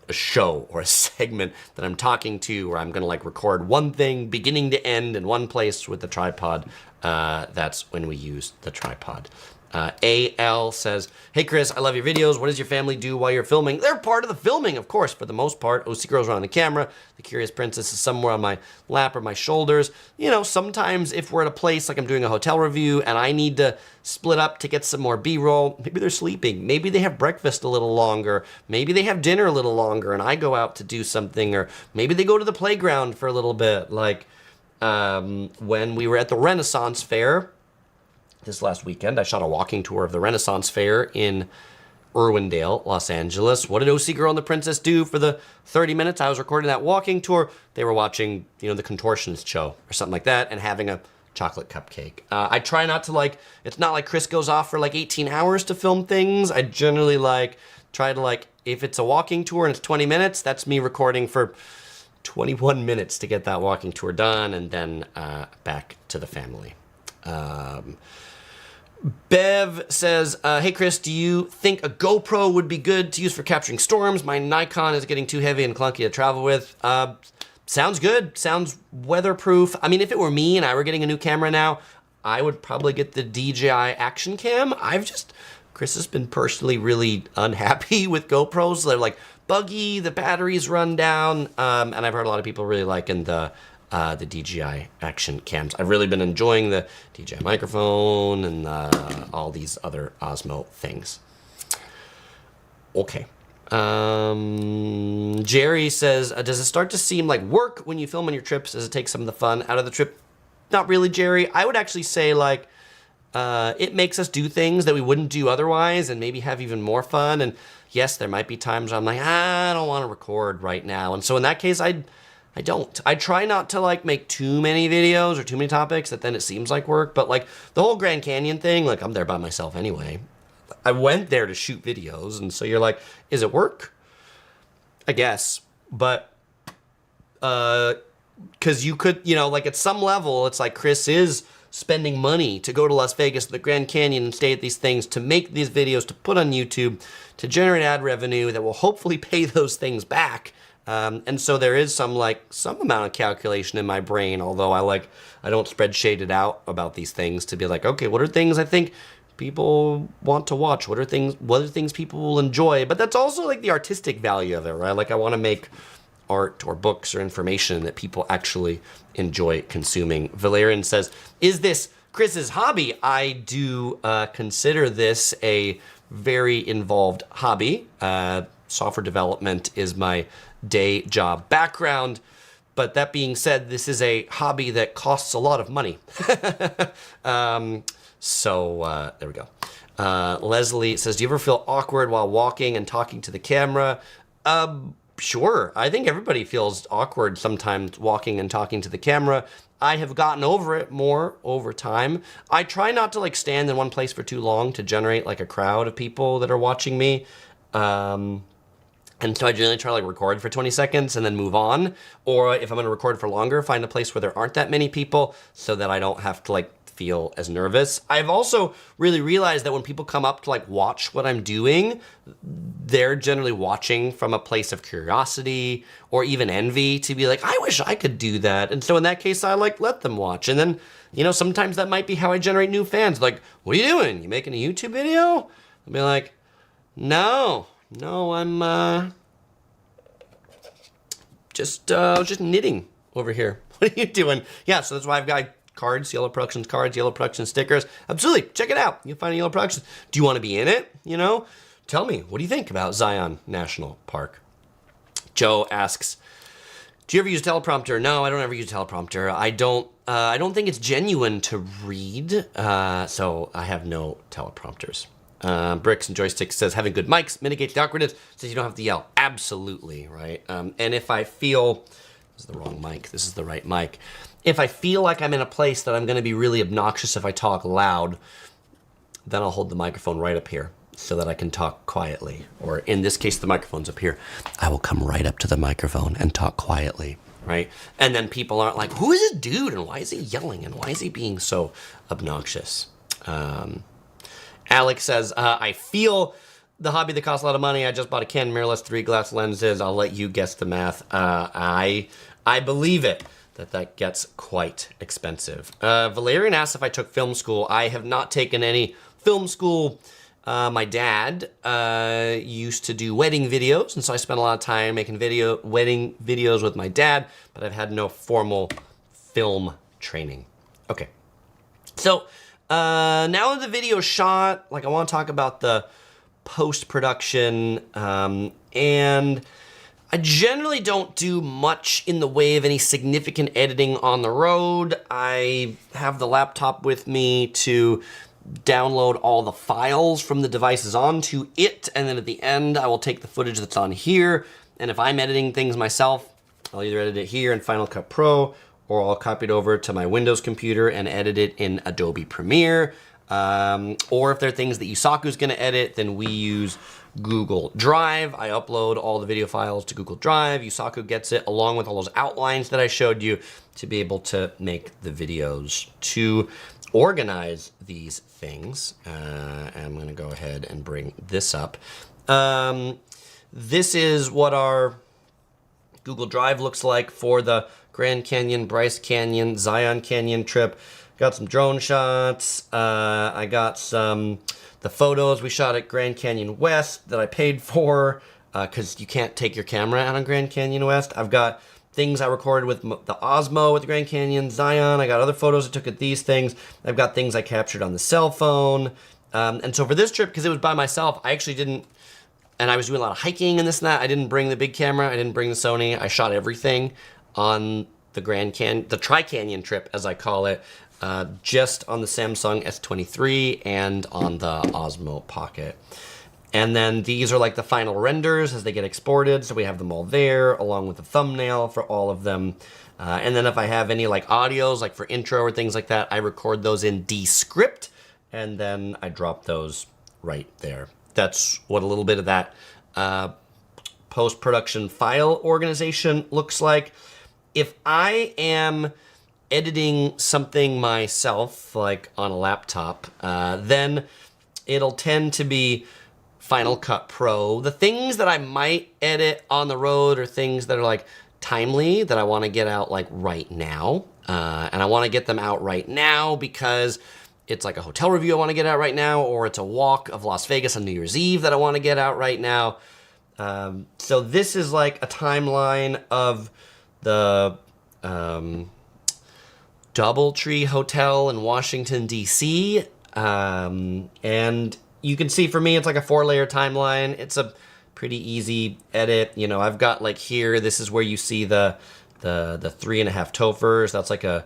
show or a segment that I'm talking to, where I'm gonna like record one thing beginning to end in one place with the tripod. That's when we use the tripod. AL says, hey Chris, I love your videos. What does your family do while you're filming? They're part of the filming, of course, for the most part. OC Girl's around the camera. The Curious Princess is somewhere on my lap or my shoulders. You know, sometimes if we're at a place like I'm doing a hotel review and I need to split up to get some more B-roll, maybe they're sleeping. Maybe they have breakfast a little longer. Maybe they have dinner a little longer and I go out to do something, or maybe they go to the playground for a little bit. Like when we were at the Renaissance Fair, this last weekend. I shot a walking tour of the Renaissance Fair in Irwindale, Los Angeles. What did OC Girl and the Princess do for the 30 minutes I was recording that walking tour? They were watching, the Contortionist show or something like that and having a chocolate cupcake. I try not to it's not like Chris goes off for 18 hours to film things. I generally try to if it's a walking tour and it's 20 minutes, that's me recording for 21 minutes to get that walking tour done and then back to the family. Bev says, hey Chris, do you think a GoPro would be good to use for capturing storms? My Nikon is getting too heavy and clunky to travel with. Sounds good. Sounds weatherproof. I mean, if it were me and I were getting a new camera now, I would probably get the DJI Action Cam. Chris has been personally really unhappy with GoPros. They're buggy, the batteries run down, and I've heard a lot of people really liking the DJI Action Cams. I've really been enjoying the DJI microphone and all these other Osmo things. Okay. Jerry says, does it start to seem like work when you film on your trips? Does it take some of the fun out of the trip? Not really, Jerry. I would actually say it makes us do things that we wouldn't do otherwise and maybe have even more fun. And yes, there might be times where I'm I don't want to record right now. And so in that case, I don't. I try not to make too many videos or too many topics that then it seems like work. But the whole Grand Canyon thing, I'm there by myself anyway. I went there to shoot videos. And so you're is it work? I guess. But, cause you could, at some level, it's Chris is spending money to go to Las Vegas, to the Grand Canyon, and stay at these things, to make these videos, to put on YouTube, to generate ad revenue that will hopefully pay those things back. And so there is some amount of calculation in my brain, although I don't spread shaded out about these things to be okay, what are things I think people want to watch? What are things people will enjoy? But that's also the artistic value of it, right? I want to make art or books or information that people actually enjoy consuming. Valerian says, is this Chris's hobby? I do consider this a very involved hobby. Software development is my day job background. But that being said, this is a hobby that costs a lot of money. So there we go. Leslie says, do you ever feel awkward while walking and talking to the camera? Sure. I think everybody feels awkward sometimes walking and talking to the camera. I have gotten over it more over time. I try not to stand in one place for too long to generate a crowd of people that are watching me. And so I generally try to record for 20 seconds and then move on. Or if I'm going to record for longer, find a place where there aren't that many people so that I don't have to feel as nervous. I've also really realized that when people come up to watch what I'm doing, they're generally watching from a place of curiosity or even envy to be I wish I could do that. And so in that case, I let them watch. And then, sometimes that might be how I generate new fans. What are you doing? You making a YouTube video? I'll be no, I'm just knitting over here. What are you doing? Yeah, so that's why I've got cards, Yellow Productions cards, Yellow Productions stickers. Absolutely, check it out. You'll find a Yellow Productions. Do you want to be in it? Tell me, what do you think about Zion National Park? Joe asks, do you ever use a teleprompter? No, I don't ever use a teleprompter. I don't think it's genuine to read, so I have no teleprompters. Bricks and Joystick says, having good mics mitigates the awkwardness, says you don't have to yell. Absolutely, right? And if I feel, this is the wrong mic, this is the right mic. If I feel like I'm in a place that I'm going to be really obnoxious if I talk loud, then I'll hold the microphone right up here so that I can talk quietly. Or in this case, the microphone's up here. I will come right up to the microphone and talk quietly, right? And then people aren't like, who is this dude? And why is he yelling? And why is he being so obnoxious? Alex says, I feel the hobby that costs a lot of money. I just bought a Canon mirrorless 3-glass lenses. I'll let you guess the math. I believe it. That gets quite expensive. Valerian asks if I took film school. I have not taken any film school. My dad used to do wedding videos, and so I spent a lot of time making wedding videos with my dad, but I've had no formal film training. Okay, so now that the video's shot, I want to talk about the post-production, and I generally don't do much in the way of any significant editing on the road. I have the laptop with me to download all the files from the devices onto it, and then at the end, I will take the footage that's on here, and if I'm editing things myself, I'll either edit it here in Final Cut Pro, or I'll copy it over to my Windows computer and edit it in Adobe Premiere. Or if there are things that Yusaku's gonna edit, then we use Google Drive. I upload all the video files to Google Drive. Yusaku gets it along with all those outlines that I showed you to be able to make the videos. To organize these things, I'm gonna go ahead and bring this up. This is what our Google Drive looks like for the Grand Canyon, Bryce Canyon, Zion Canyon trip. Got some drone shots. I got the photos we shot at Grand Canyon West that I paid for because you can't take your camera out on Grand Canyon West. I've got things I recorded with the Osmo at the Grand Canyon, Zion. I got other photos I took at these things. I've got things I captured on the cell phone. And so for this trip, because it was by myself, I actually didn't, and I was doing a lot of hiking and this and that, I didn't bring the big camera. I didn't bring the Sony. I shot everything on the the Tri-Canyon trip, as I call it, just on the Samsung S23 and on the Osmo Pocket. And then these are like the final renders as they get exported. So we have them all there along with the thumbnail for all of them. And then if I have any like audios, like for intro or things like that, I record those in Descript and then I drop those right there. That's what a little bit of that post-production file organization looks like. If I am editing something myself, like on a laptop, then it'll tend to be Final Cut Pro. The things that I might edit on the road are things that are like timely, that I want to get out like right now. And I want to get them out right now because it's like a hotel review I want to get out right now, or it's a walk of Las Vegas on New Year's Eve that I want to get out right now. So this is like a timeline of the DoubleTree Hotel in Washington, D.C. And you can see for me, it's like a 4-layer timeline. It's a pretty easy edit. You know, I've got like here, this is where you see the 3.5 Tophers. That's like a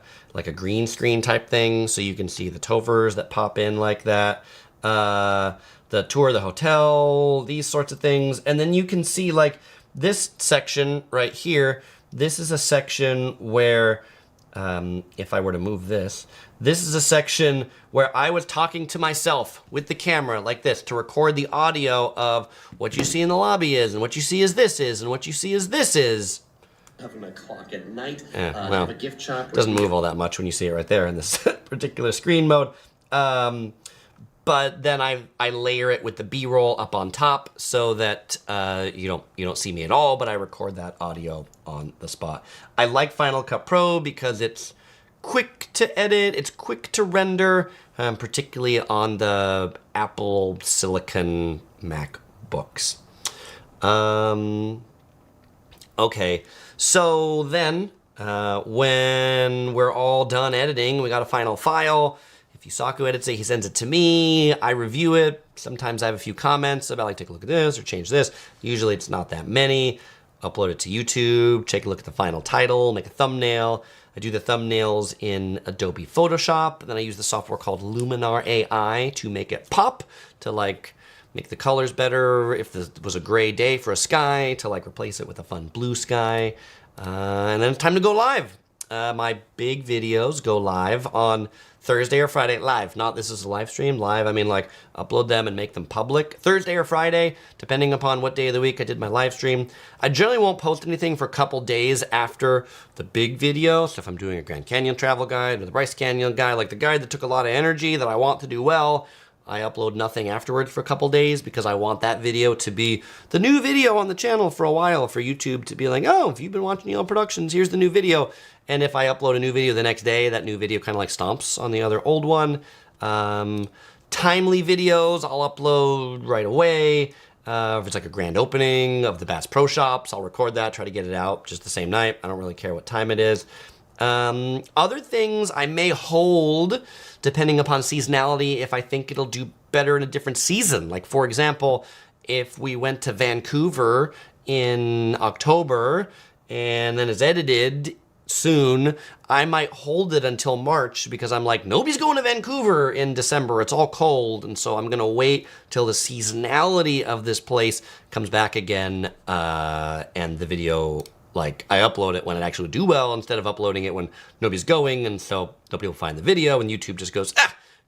green screen type thing. So you can see the Tophers that pop in like that. The tour of the hotel, these sorts of things. And then you can see like this section right here. This is a section where, if I were to move this, this is a section where I was talking to myself with the camera like this to record the audio of what you see in the lobby is, and what you see as this is, and what you see as this is. Having my clock at night. Well, a gift shop. Doesn't move all that much when you see it right there in this particular screen mode. But then I layer it with the B-roll up on top so that you don't see me at all, but I record that audio on the spot. I like Final Cut Pro because it's quick to edit, it's quick to render, particularly on the Apple Silicon MacBooks. Okay, so then when we're all done editing, we got a final file. If Yusaku edits it, he sends it to me, I review it. Sometimes I have a few comments about like, take a look at this or change this. Usually it's not that many. Upload it to YouTube, take a look at the final title, make a thumbnail. I do the thumbnails in Adobe Photoshop, and then I use the software called Luminar AI to make it pop, to like make the colors better. If there was a gray day for a sky, to like replace it with a fun blue sky. And then it's time to go live. My big videos go live on Thursday or Friday live. Not this is a live stream. Live, I mean like upload them and make them public. Thursday or Friday, depending upon what day of the week I did my live stream. I generally won't post anything for a couple days after the big video. So if I'm doing a Grand Canyon travel guide or the Bryce Canyon guide, like the guide that took a lot of energy that I want to do well, I upload nothing afterwards for a couple days because I want that video to be the new video on the channel for a while, for YouTube to be like, oh, if you've been watching Neil Productions, here's the new video. And if I upload a new video the next day, that new video kind of like stomps on the other old one. Timely videos, I'll upload right away. If it's like a grand opening of the Bass Pro Shops, I'll record that, try to get it out just the same night. I don't really care what time it is. Other things I may hold depending upon seasonality if I think it'll do better in a different season. Like for example, if we went to Vancouver in October and then it's edited soon. I might hold it until March because I'm like, nobody's going to Vancouver in December. It's all cold. And so I'm going to wait till the seasonality of this place comes back again. And the video, like, I upload it when it actually do well instead of uploading it when nobody's going. And so nobody will find the video and YouTube just goes,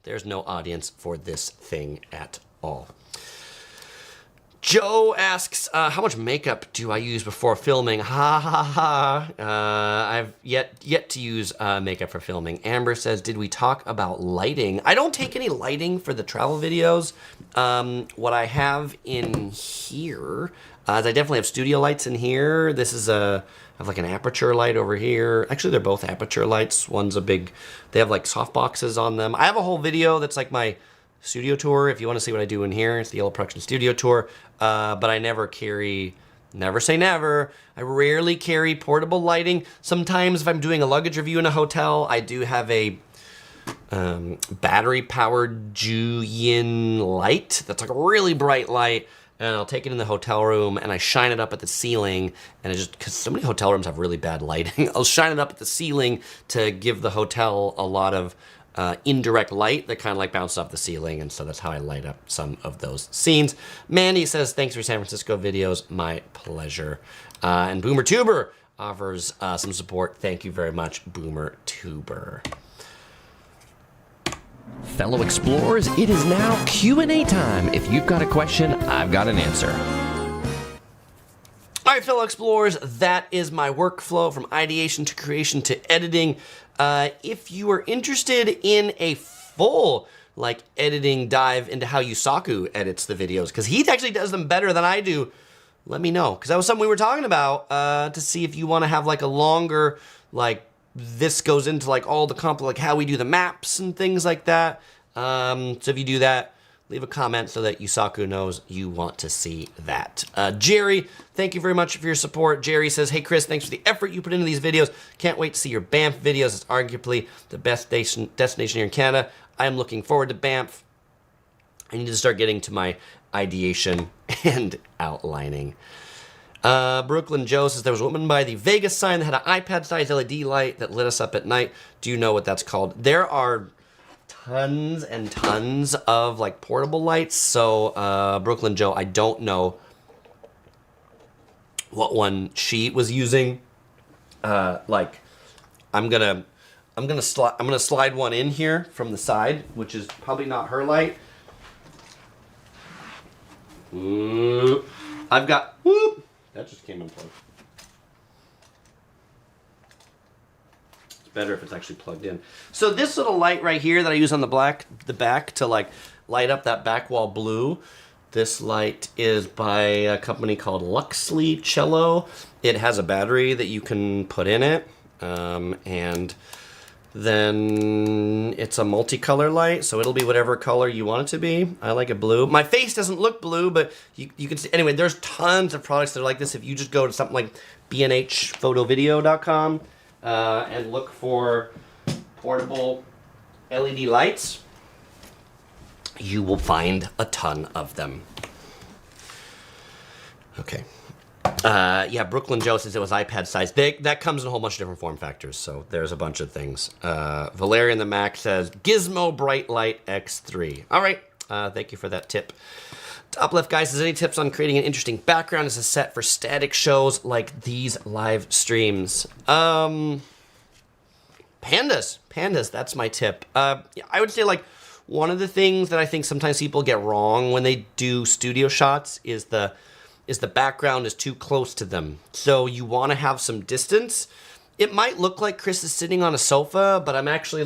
there's no audience for this thing at all. Joe asks, how much makeup do I use before filming? Ha ha ha. I've yet to use makeup for filming. Amber says, did we talk about lighting? I don't take any lighting for the travel videos. What I have in here, I definitely have studio lights in here. This is I have like an aperture light over here. Actually, they're both aperture lights. One's a big, they have like soft boxes on them. I have a whole video that's like my studio tour. If you want to see what I do in here, it's the Yellow Production Studio Tour. But I never carry, never say never. I rarely carry portable lighting. Sometimes if I'm doing a luggage review in a hotel, I do have a battery-powered Juyin light. That's like a really bright light. And I'll take it in the hotel room and I shine it up at the ceiling. And it just, because so many hotel rooms have really bad lighting, I'll shine it up at the ceiling to give the hotel a lot of indirect light that kind of like bounces off the ceiling, and so that's how I light up some of those scenes. Mandy says, thanks for San Francisco videos, my pleasure. And Boomer Tuber offers some support. Thank you very much, Boomer Tuber. Fellow explorers, it is now Q&A time. If you've got a question, I've got an answer. All right, fellow explorers, that is my workflow from ideation to creation to editing. If you are interested in a full editing dive into how Yusaku edits the videos, because he actually does them better than I do, let me know. Because that was something we were talking about to see if you want to have a longer, this goes into all the how we do the maps and things like that. So if you do that, leave a comment so that Yusaku knows you want to see that. Jerry, thank you very much for your support. Jerry says, hey Chris, thanks for the effort you put into these videos. Can't wait to see your Banff videos. It's arguably the best destination here in Canada. I am looking forward to Banff. I need to start getting to my ideation and outlining. Brooklyn Joe says, there was a woman by the Vegas sign that had an iPad-sized LED light that lit us up at night. Do you know what that's called? There are tons and tons of portable lights. So Brooklyn Joe, I don't know what one she was using. I'm gonna slide one in here from the side, which is probably not her light. I've got, whoop, that just came unplugged. Better if it's actually plugged in. So this little light right here that I use on the back to light up that back wall blue. This light is by a company called Luxley Cello. It has a battery that you can put in it, and then it's a multicolor light, so it'll be whatever color you want it to be. I like it blue. My face doesn't look blue, but you can see. Anyway, there's tons of products that are like this. If you just go to something like bnhphotovideo.com. And look for portable LED lights, you will find a ton of them. Okay. Yeah, Brooklyn Joe says it was iPad size. That comes in a whole bunch of different form factors, so there's a bunch of things. Valerian the Mac says, Gizmo Bright Light X3. All right, thank you for that tip. Top left guy says, any tips on creating an interesting background as a set for static shows like these live streams? Pandas, that's my tip. I would say one of the things that I think sometimes people get wrong when they do studio shots is the background is too close to them. So you want to have some distance. It might look like Chris is sitting on a sofa, but I'm actually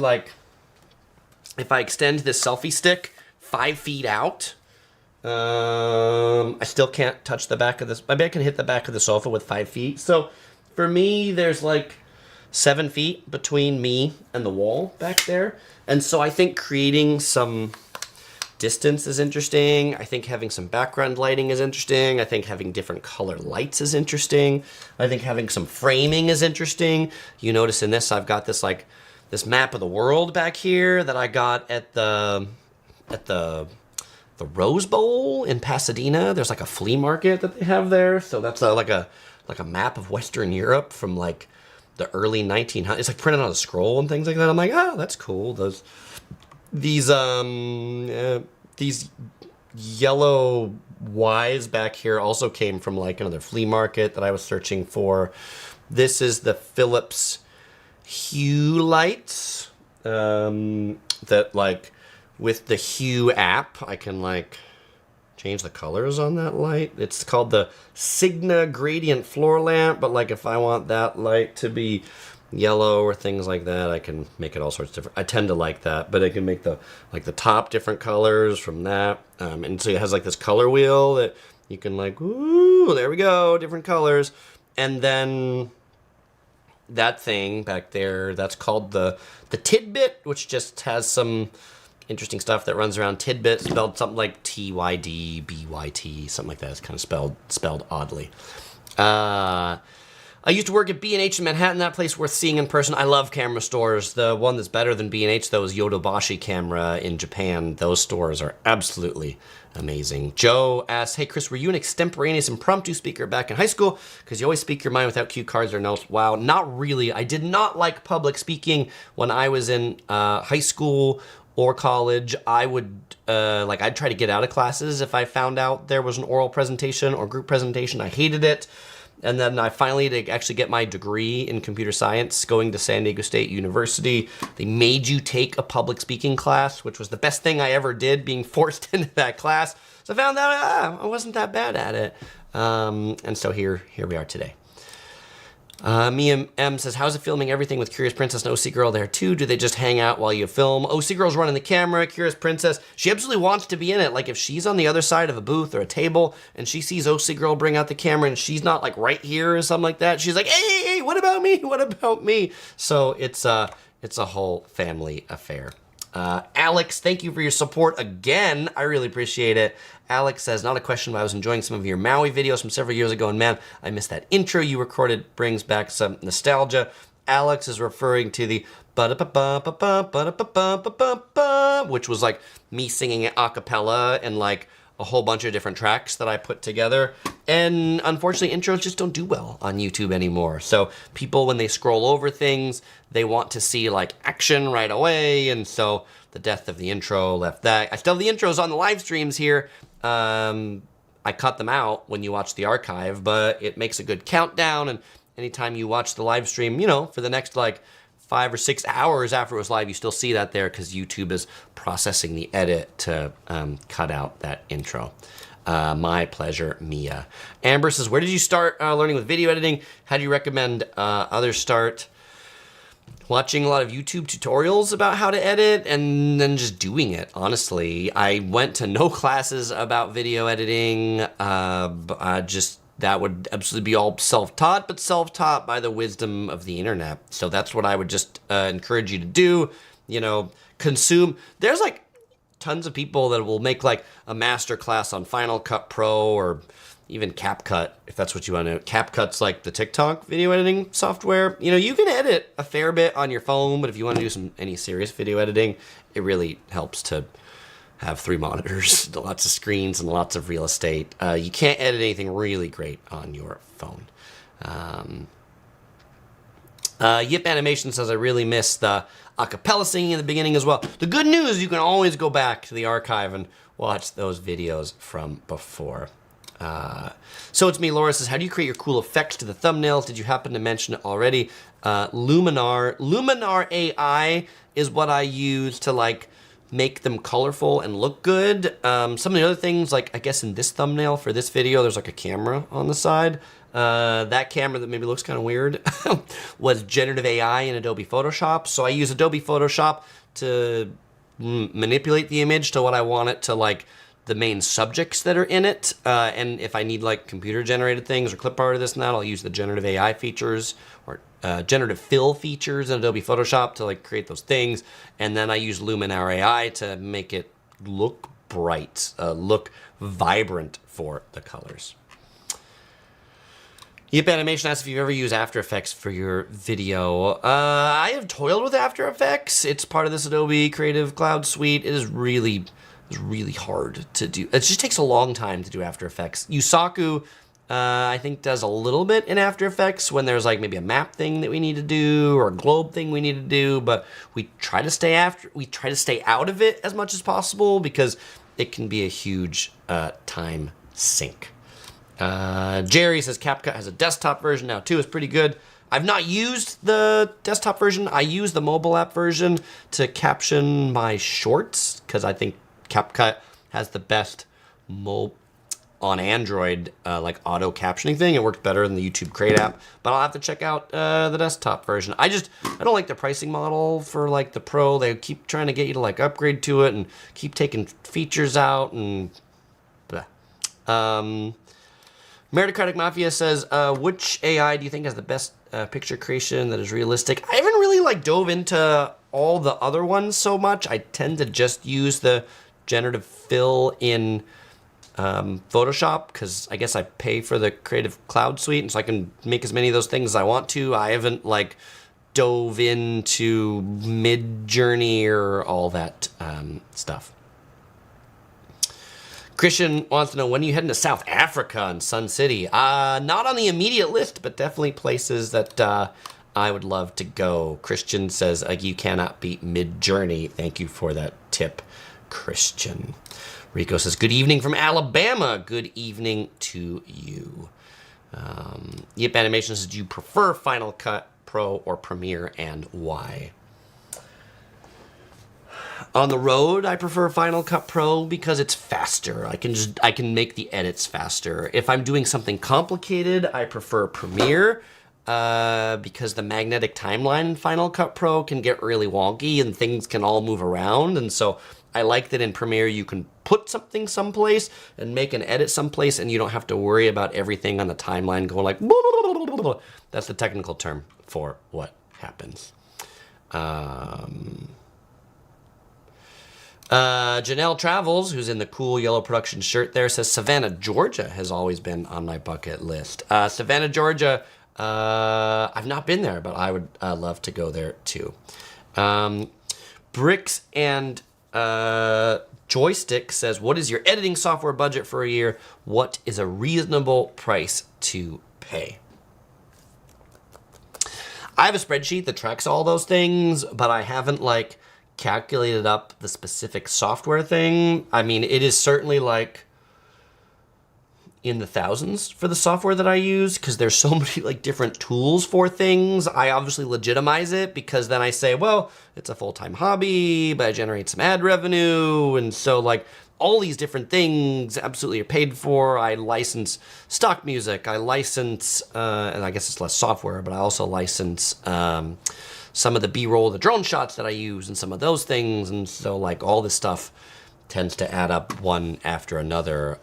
if I extend this selfie stick 5 feet out, I still can't touch the back of this. Maybe I can hit the back of the sofa with 5 feet. So for me, there's 7 feet between me and the wall back there. And so I think creating some distance is interesting. I think having some background lighting is interesting. I think having different color lights is interesting. I think having some framing is interesting. You notice in this, I've got this this map of the world back here that I got at the Rose Bowl in Pasadena. There's a flea market that they have there. So that's like a map of Western Europe from the early 1900s. It's like printed on a scroll and things like that. I'm like, oh, that's cool. These yellow Ys back here also came from like another flea market that I was searching for. This is the Philips Hue lights that like with the Hue app I can like change the colors on that light. It's called the Signa Gradient Floor Lamp, but like if I want that light to be yellow or things like that, I can make it all sorts of different. I tend to like that, but I can make the top different colors from that. And so it has like this color wheel that you can like, ooh, there we go, different colors. And then that thing back there, that's called the Tidbit, which just has some interesting stuff that runs around. Tidbit, spelled something like TYD, BYT, something like that. It's kind of spelled oddly. I used to work at B&H in Manhattan, that place worth seeing in person. I love camera stores. The one that's better than B&H, though, is Yodobashi Camera in Japan. Those stores are absolutely amazing. Joe asks, hey, Chris, were you an extemporaneous impromptu speaker back in high school? Because you always speak your mind without cue cards or notes. Wow, not really. I did not like public speaking when I was in high school or college. I would, I'd try to get out of classes if I found out there was an oral presentation or group presentation. I hated it. And then I finally, to actually get my degree in computer science, going to San Diego State University, they made you take a public speaking class, which was the best thing I ever did, being forced into that class. So I found out I wasn't that bad at it. And so here we are today. Mia M says, how's it filming everything with Curious Princess and OC Girl there too? Do they just hang out while you film? OC Girl's running the camera. Curious Princess, she absolutely wants to be in it. Like if she's on the other side of a booth or a table and she sees OC Girl bring out the camera and she's not like right here or something like that, she's like, hey, what about me? What about me? So it's a whole family affair. Alex, thank you for your support again. I really appreciate it. Alex says, not a question, but I was enjoying some of your Maui videos from several years ago, and man, I missed that intro you recorded. Brings back some nostalgia. Alex is referring to the which was like me singing it a cappella and like a whole bunch of different tracks that I put together. And unfortunately, intros just don't do well on YouTube anymore. So people, when they scroll over things, they want to see like action right away. And so the death of the intro left that. I still have the intros on the live streams here. I cut them out when you watch the archive, but it makes a good countdown. And anytime you watch the live stream, for the next like 5 or 6 hours after it was live, you still see that there because YouTube is processing the edit to cut out that intro. My pleasure, Mia. Amber says, where did you start learning with video editing? How do you recommend others start? Watching a lot of YouTube tutorials about how to edit and then just doing it, honestly. I went to no classes about video editing. That would absolutely be all self-taught, but self-taught by the wisdom of the internet. So that's what I would just encourage you to do. Consume. There's like tons of people that will make like a master class on Final Cut Pro or even CapCut, if that's what you want to know. CapCut's like the TikTok video editing software. You can edit a fair bit on your phone, but if you want to do any serious video editing, it really helps to have 3 monitors, lots of screens, and lots of real estate. You can't edit anything really great on your phone. Yip Animation says, I really miss the acapella singing in the beginning as well. The good news, you can always go back to the archive and watch those videos from before. So it's me, Laura says, how do you create your cool effects to the thumbnails? Did you happen to mention it already? Luminar AI is what I use to like make them colorful and look good. Some of the other things, like I guess in this thumbnail for this video, there's like a camera on the side. That camera that maybe looks kind of weird was generative AI in Adobe Photoshop. So I use Adobe Photoshop to manipulate the image to what I want it to like the main subjects that are in it. And if I need like computer generated things or clip art or this and that, I'll use the generative AI features or generative fill features in Adobe Photoshop to like create those things. And then I use Luminar AI to make it look bright, look vibrant for the colors. Yip Animation asks if you've ever used After Effects for your video. I have toiled with After Effects. It's part of this Adobe Creative Cloud suite. It is really hard to do. It just takes a long time to do After Effects. Yusaku I think does a little bit in After Effects when there's like maybe a map thing that we need to do or a globe thing we need to do, but we try to stay out of it as much as possible because it can be a huge time sink. Jerry says CapCut has a desktop version now too. It's pretty good. I've not used the desktop version. I use the mobile app version to caption my shorts because I think CapCut has the best on Android like auto captioning thing. It works better than the YouTube Crate app, but I'll have to check out the desktop version. I don't like the pricing model for like the Pro. They keep trying to get you to like upgrade to it and keep taking features out and blah. Meritocratic Mafia says, which AI do you think has the best picture creation that is realistic? I haven't really like dove into all the other ones so much. I tend to just use the generative fill in Photoshop because I guess I pay for the Creative Cloud suite, and so I can make as many of those things as I want to. I haven't like dove into Mid-Journey or all that stuff. Christian wants to know, when are you heading to South Africa and Sun City? Not on the immediate list, but definitely places that I would love to go. Christian says, you cannot beat Mid-Journey. Thank you for that tip, Christian. Rico says, good evening from Alabama. Good evening to you. Yip Animation says, do you prefer Final Cut Pro or Premiere, and why? On the road, I prefer Final Cut Pro because it's faster. I can make the edits faster. If I'm doing something complicated, I prefer Premiere because the magnetic timeline in Final Cut Pro can get really wonky and things can all move around. And so I like that in Premiere you can put something someplace and make an edit someplace and you don't have to worry about everything on the timeline going like blah, blah, blah, blah, blah. That's the technical term for what happens. Janelle Travels, who's in the cool yellow production shirt there, says Savannah, Georgia has always been on my bucket list. Savannah, Georgia, I've not been there, but I would love to go there too. Bricks and Joystick says, what is your editing software budget for a year? What is a reasonable price to pay? I have a spreadsheet that tracks all those things, but I haven't like calculated up the specific software thing. I mean, it is certainly like in the thousands for the software that I use because there's so many like different tools for things. I obviously legitimize it because then I say, well, it's a full-time hobby, but I generate some ad revenue. And so like all these different things absolutely are paid for. I license stock music. I license, and I guess it's less software, but I also license some of the B-roll, the drone shots that I use and some of those things. And so like all this stuff tends to add up one after another.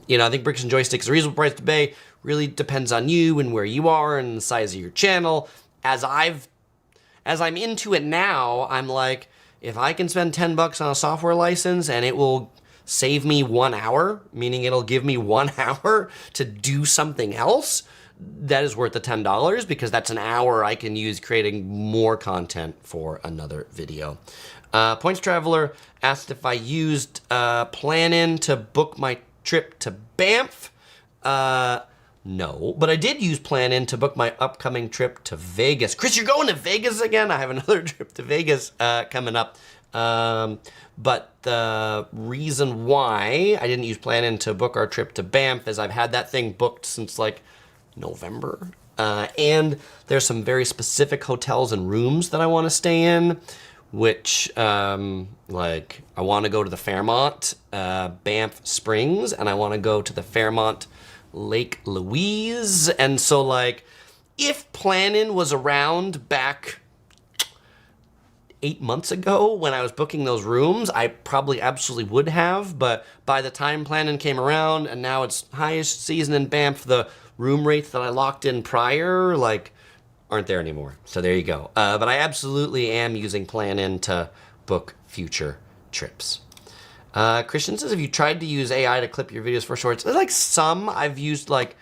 You know, I think Bricks and Joysticks is a reasonable price to pay. Really depends on you and where you are and the size of your channel. As I'm into it now, I'm like, if I can spend $10 on a software license and it will save me 1 hour, meaning it'll give me 1 hour to do something else, that is worth the $10 because that's an hour I can use creating more content for another video. Points Traveler asked if I used Plan-In to book my trip to Banff. No, but I did use Plan-In to book my upcoming trip to Vegas. Chris, you're going to Vegas again? I have another trip to Vegas coming up. But the reason why I didn't use Plan-In to book our trip to Banff is I've had that thing booked since like November. And there's some very specific hotels and rooms that I want to stay in, which like I want to go to the Fairmont Banff Springs, and I want to go to the Fairmont Lake Louise. And so like if Plan-In was around back 8 months ago when I was booking those rooms, I probably absolutely would have. But by the time Plan-In came around and now it's highest season in Banff, the room rates that I locked in prior like aren't there anymore. So there you go. But I absolutely am using Plan-In to book future trips. Christian says, have you tried to use AI to clip your videos for shorts? There's like some. I've used like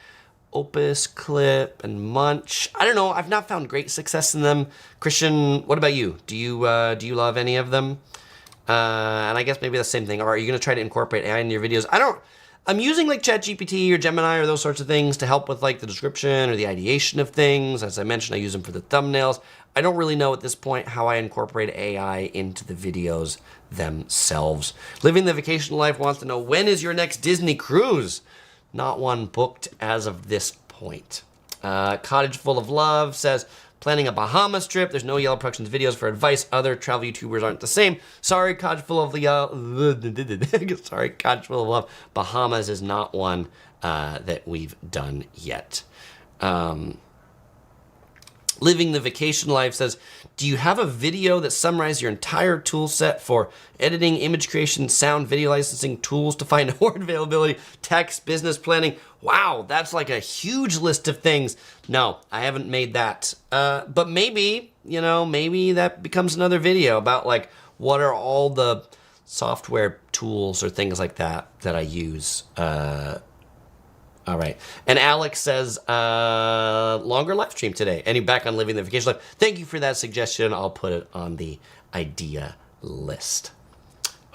Opus Clip and Munch. I don't know. I've not found great success in them. Christian, what about you? Do you love any of them? And I guess maybe the same thing. Or are you going to try to incorporate AI in your videos? I'm using like ChatGPT or Gemini or those sorts of things to help with like the description or the ideation of things. As I mentioned, I use them for the thumbnails. I don't really know at this point how I incorporate AI into the videos themselves. Living the Vacation Life wants to know, when is your next Disney cruise? Not one booked as of this point. Cottage Full of Love says, planning a Bahamas trip. There's no Yellow Productions videos for advice. Other travel YouTubers aren't the same. Sorry, Cottage Full of Sorry, Cottage Full of Love. Bahamas is not one that we've done yet. Living the Vacation Life says, do you have a video that summarizes your entire tool set for editing, image creation, sound, video licensing, tools to find award availability, text, business planning? Wow, that's like a huge list of things. No, I haven't made that. But maybe, maybe that becomes another video about like what are all the software tools or things like that I use. All right. And Alex says, longer live stream today. And you're back on Living the Vacation Life. Thank you for that suggestion. I'll put it on the idea list.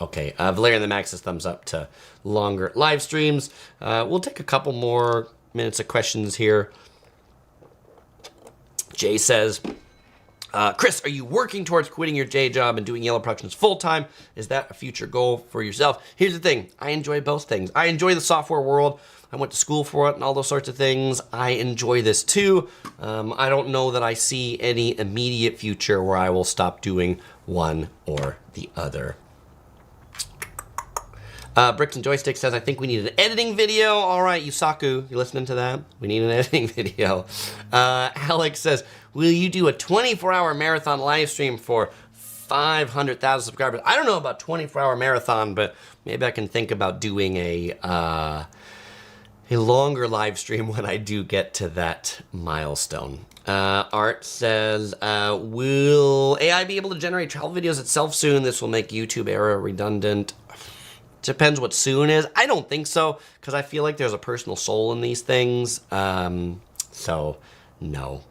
Okay. Valerian the Max says thumbs up to longer live streams. We'll take a couple more minutes of questions here. Jay says, Chris, are you working towards quitting your day job and doing Yellow Productions full-time? Is that a future goal for yourself? Here's the thing. I enjoy both things. I enjoy the software world. I went to school for it and all those sorts of things. I enjoy this too. I don't know that I see any immediate future where I will stop doing one or the other. Bricks and Joystick says, I think we need an editing video. All right, Yusaku, you listening to that? We need an editing video. Alex says, will you do a 24-hour marathon live stream for 500,000 subscribers? I don't know about 24-hour marathon, but maybe I can think about doing a longer live stream when I do get to that milestone. Art says, will AI be able to generate travel videos itself soon? This will make YouTube era redundant. Depends what soon is. I don't think so, because I feel like there's a personal soul in these things. So, no.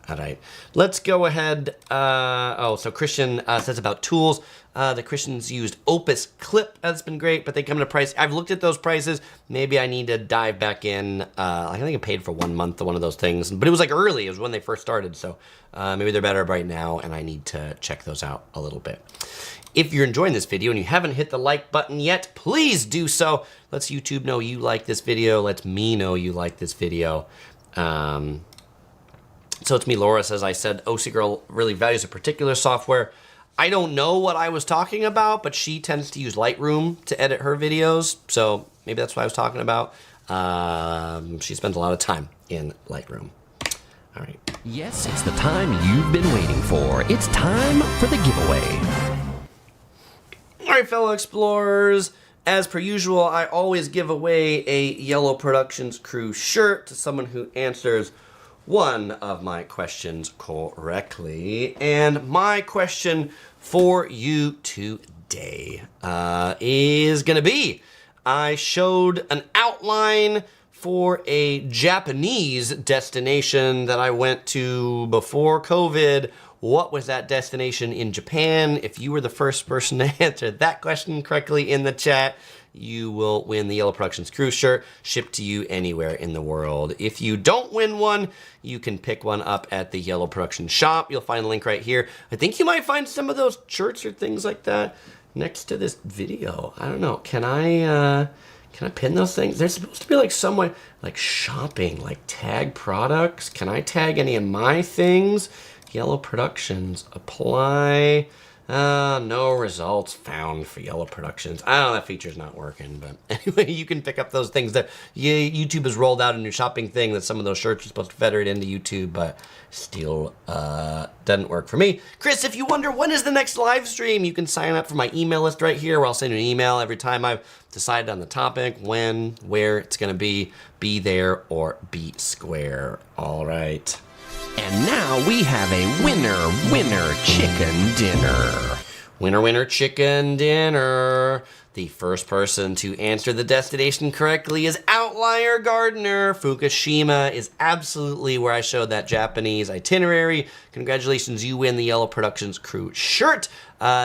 All right. Let's go ahead. So Christian says about tools. The Christians used Opus Clip. That's been great, but they come to price. I've looked at those prices. Maybe I need to dive back in. I think I paid for 1 month of one of those things, but it was like early. It was when they first started, so maybe they're better right now, and I need to check those out a little bit. If you're enjoying this video and you haven't hit the like button yet, please do so. Let's YouTube know you like this video. Lets me know you like this video. So it's me, Laura says, I said OC Girl really values a particular software. I don't know what I was talking about, but she tends to use Lightroom to edit her videos. So maybe that's what I was talking about. She spends a lot of time in Lightroom. All right. Yes, it's the time you've been waiting for. It's time for the giveaway. All right, fellow explorers. As per usual, I always give away a Yellow Productions crew shirt to someone who answers one of my questions correctly. And my question for you today is going to be, I showed an outline for a Japanese destination that I went to before COVID. What was that destination in Japan? If you were the first person to answer that question correctly in the chat, you will win the Yellow Productions cruise shirt, shipped to you anywhere in the world. If you don't win one, you can pick one up at the Yellow Productions shop. You'll find the link right here. I think you might find some of those shirts or things like that next to this video. I don't know. Can I pin those things? There's supposed to be like someone like shopping, like tag products. Can I tag any of my things? Yellow Productions, apply. No results found for Yellow Productions. I don't know, that feature's not working, but anyway, you can pick up those things that YouTube has rolled out a new shopping thing that some of those shirts are supposed to federate into YouTube, but still doesn't work for me. Chris, if you wonder when is the next live stream, you can sign up for my email list right here, where I'll send you an email every time I've decided on the topic, when, where it's gonna be there or be square. All right. And now we have a winner chicken dinner. Winner, winner, chicken dinner. The first person to answer the destination correctly is Outlier Gardener. Fukushima is absolutely where I showed that Japanese itinerary. Congratulations, you win the Yellow Productions crew shirt.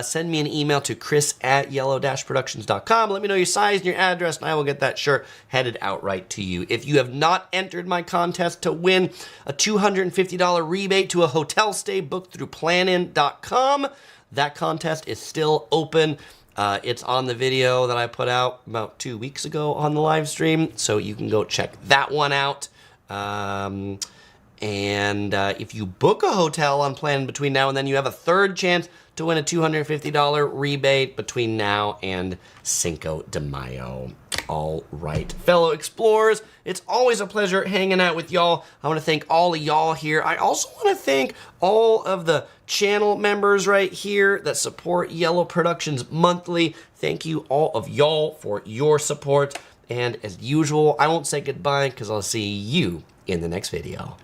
Send me an email to chris@yellow-productions.com. Let me know your size and your address, and I will get that shirt headed out right to you. If you have not entered my contest to win a $250 rebate to a hotel stay booked through planin.com, that contest is still open. It's on the video that I put out about 2 weeks ago on the live stream, so you can go check that one out. If you book a hotel on Plan between now and then, you have a third chance to win a $250 rebate between now and Cinco de Mayo. All right, fellow explorers, it's always a pleasure hanging out with y'all. I want to thank all of y'all here. I also want to thank all of the channel members right here that support Yellow Productions monthly. Thank you all of y'all for your support. And as usual, I won't say goodbye because I'll see you in the next video.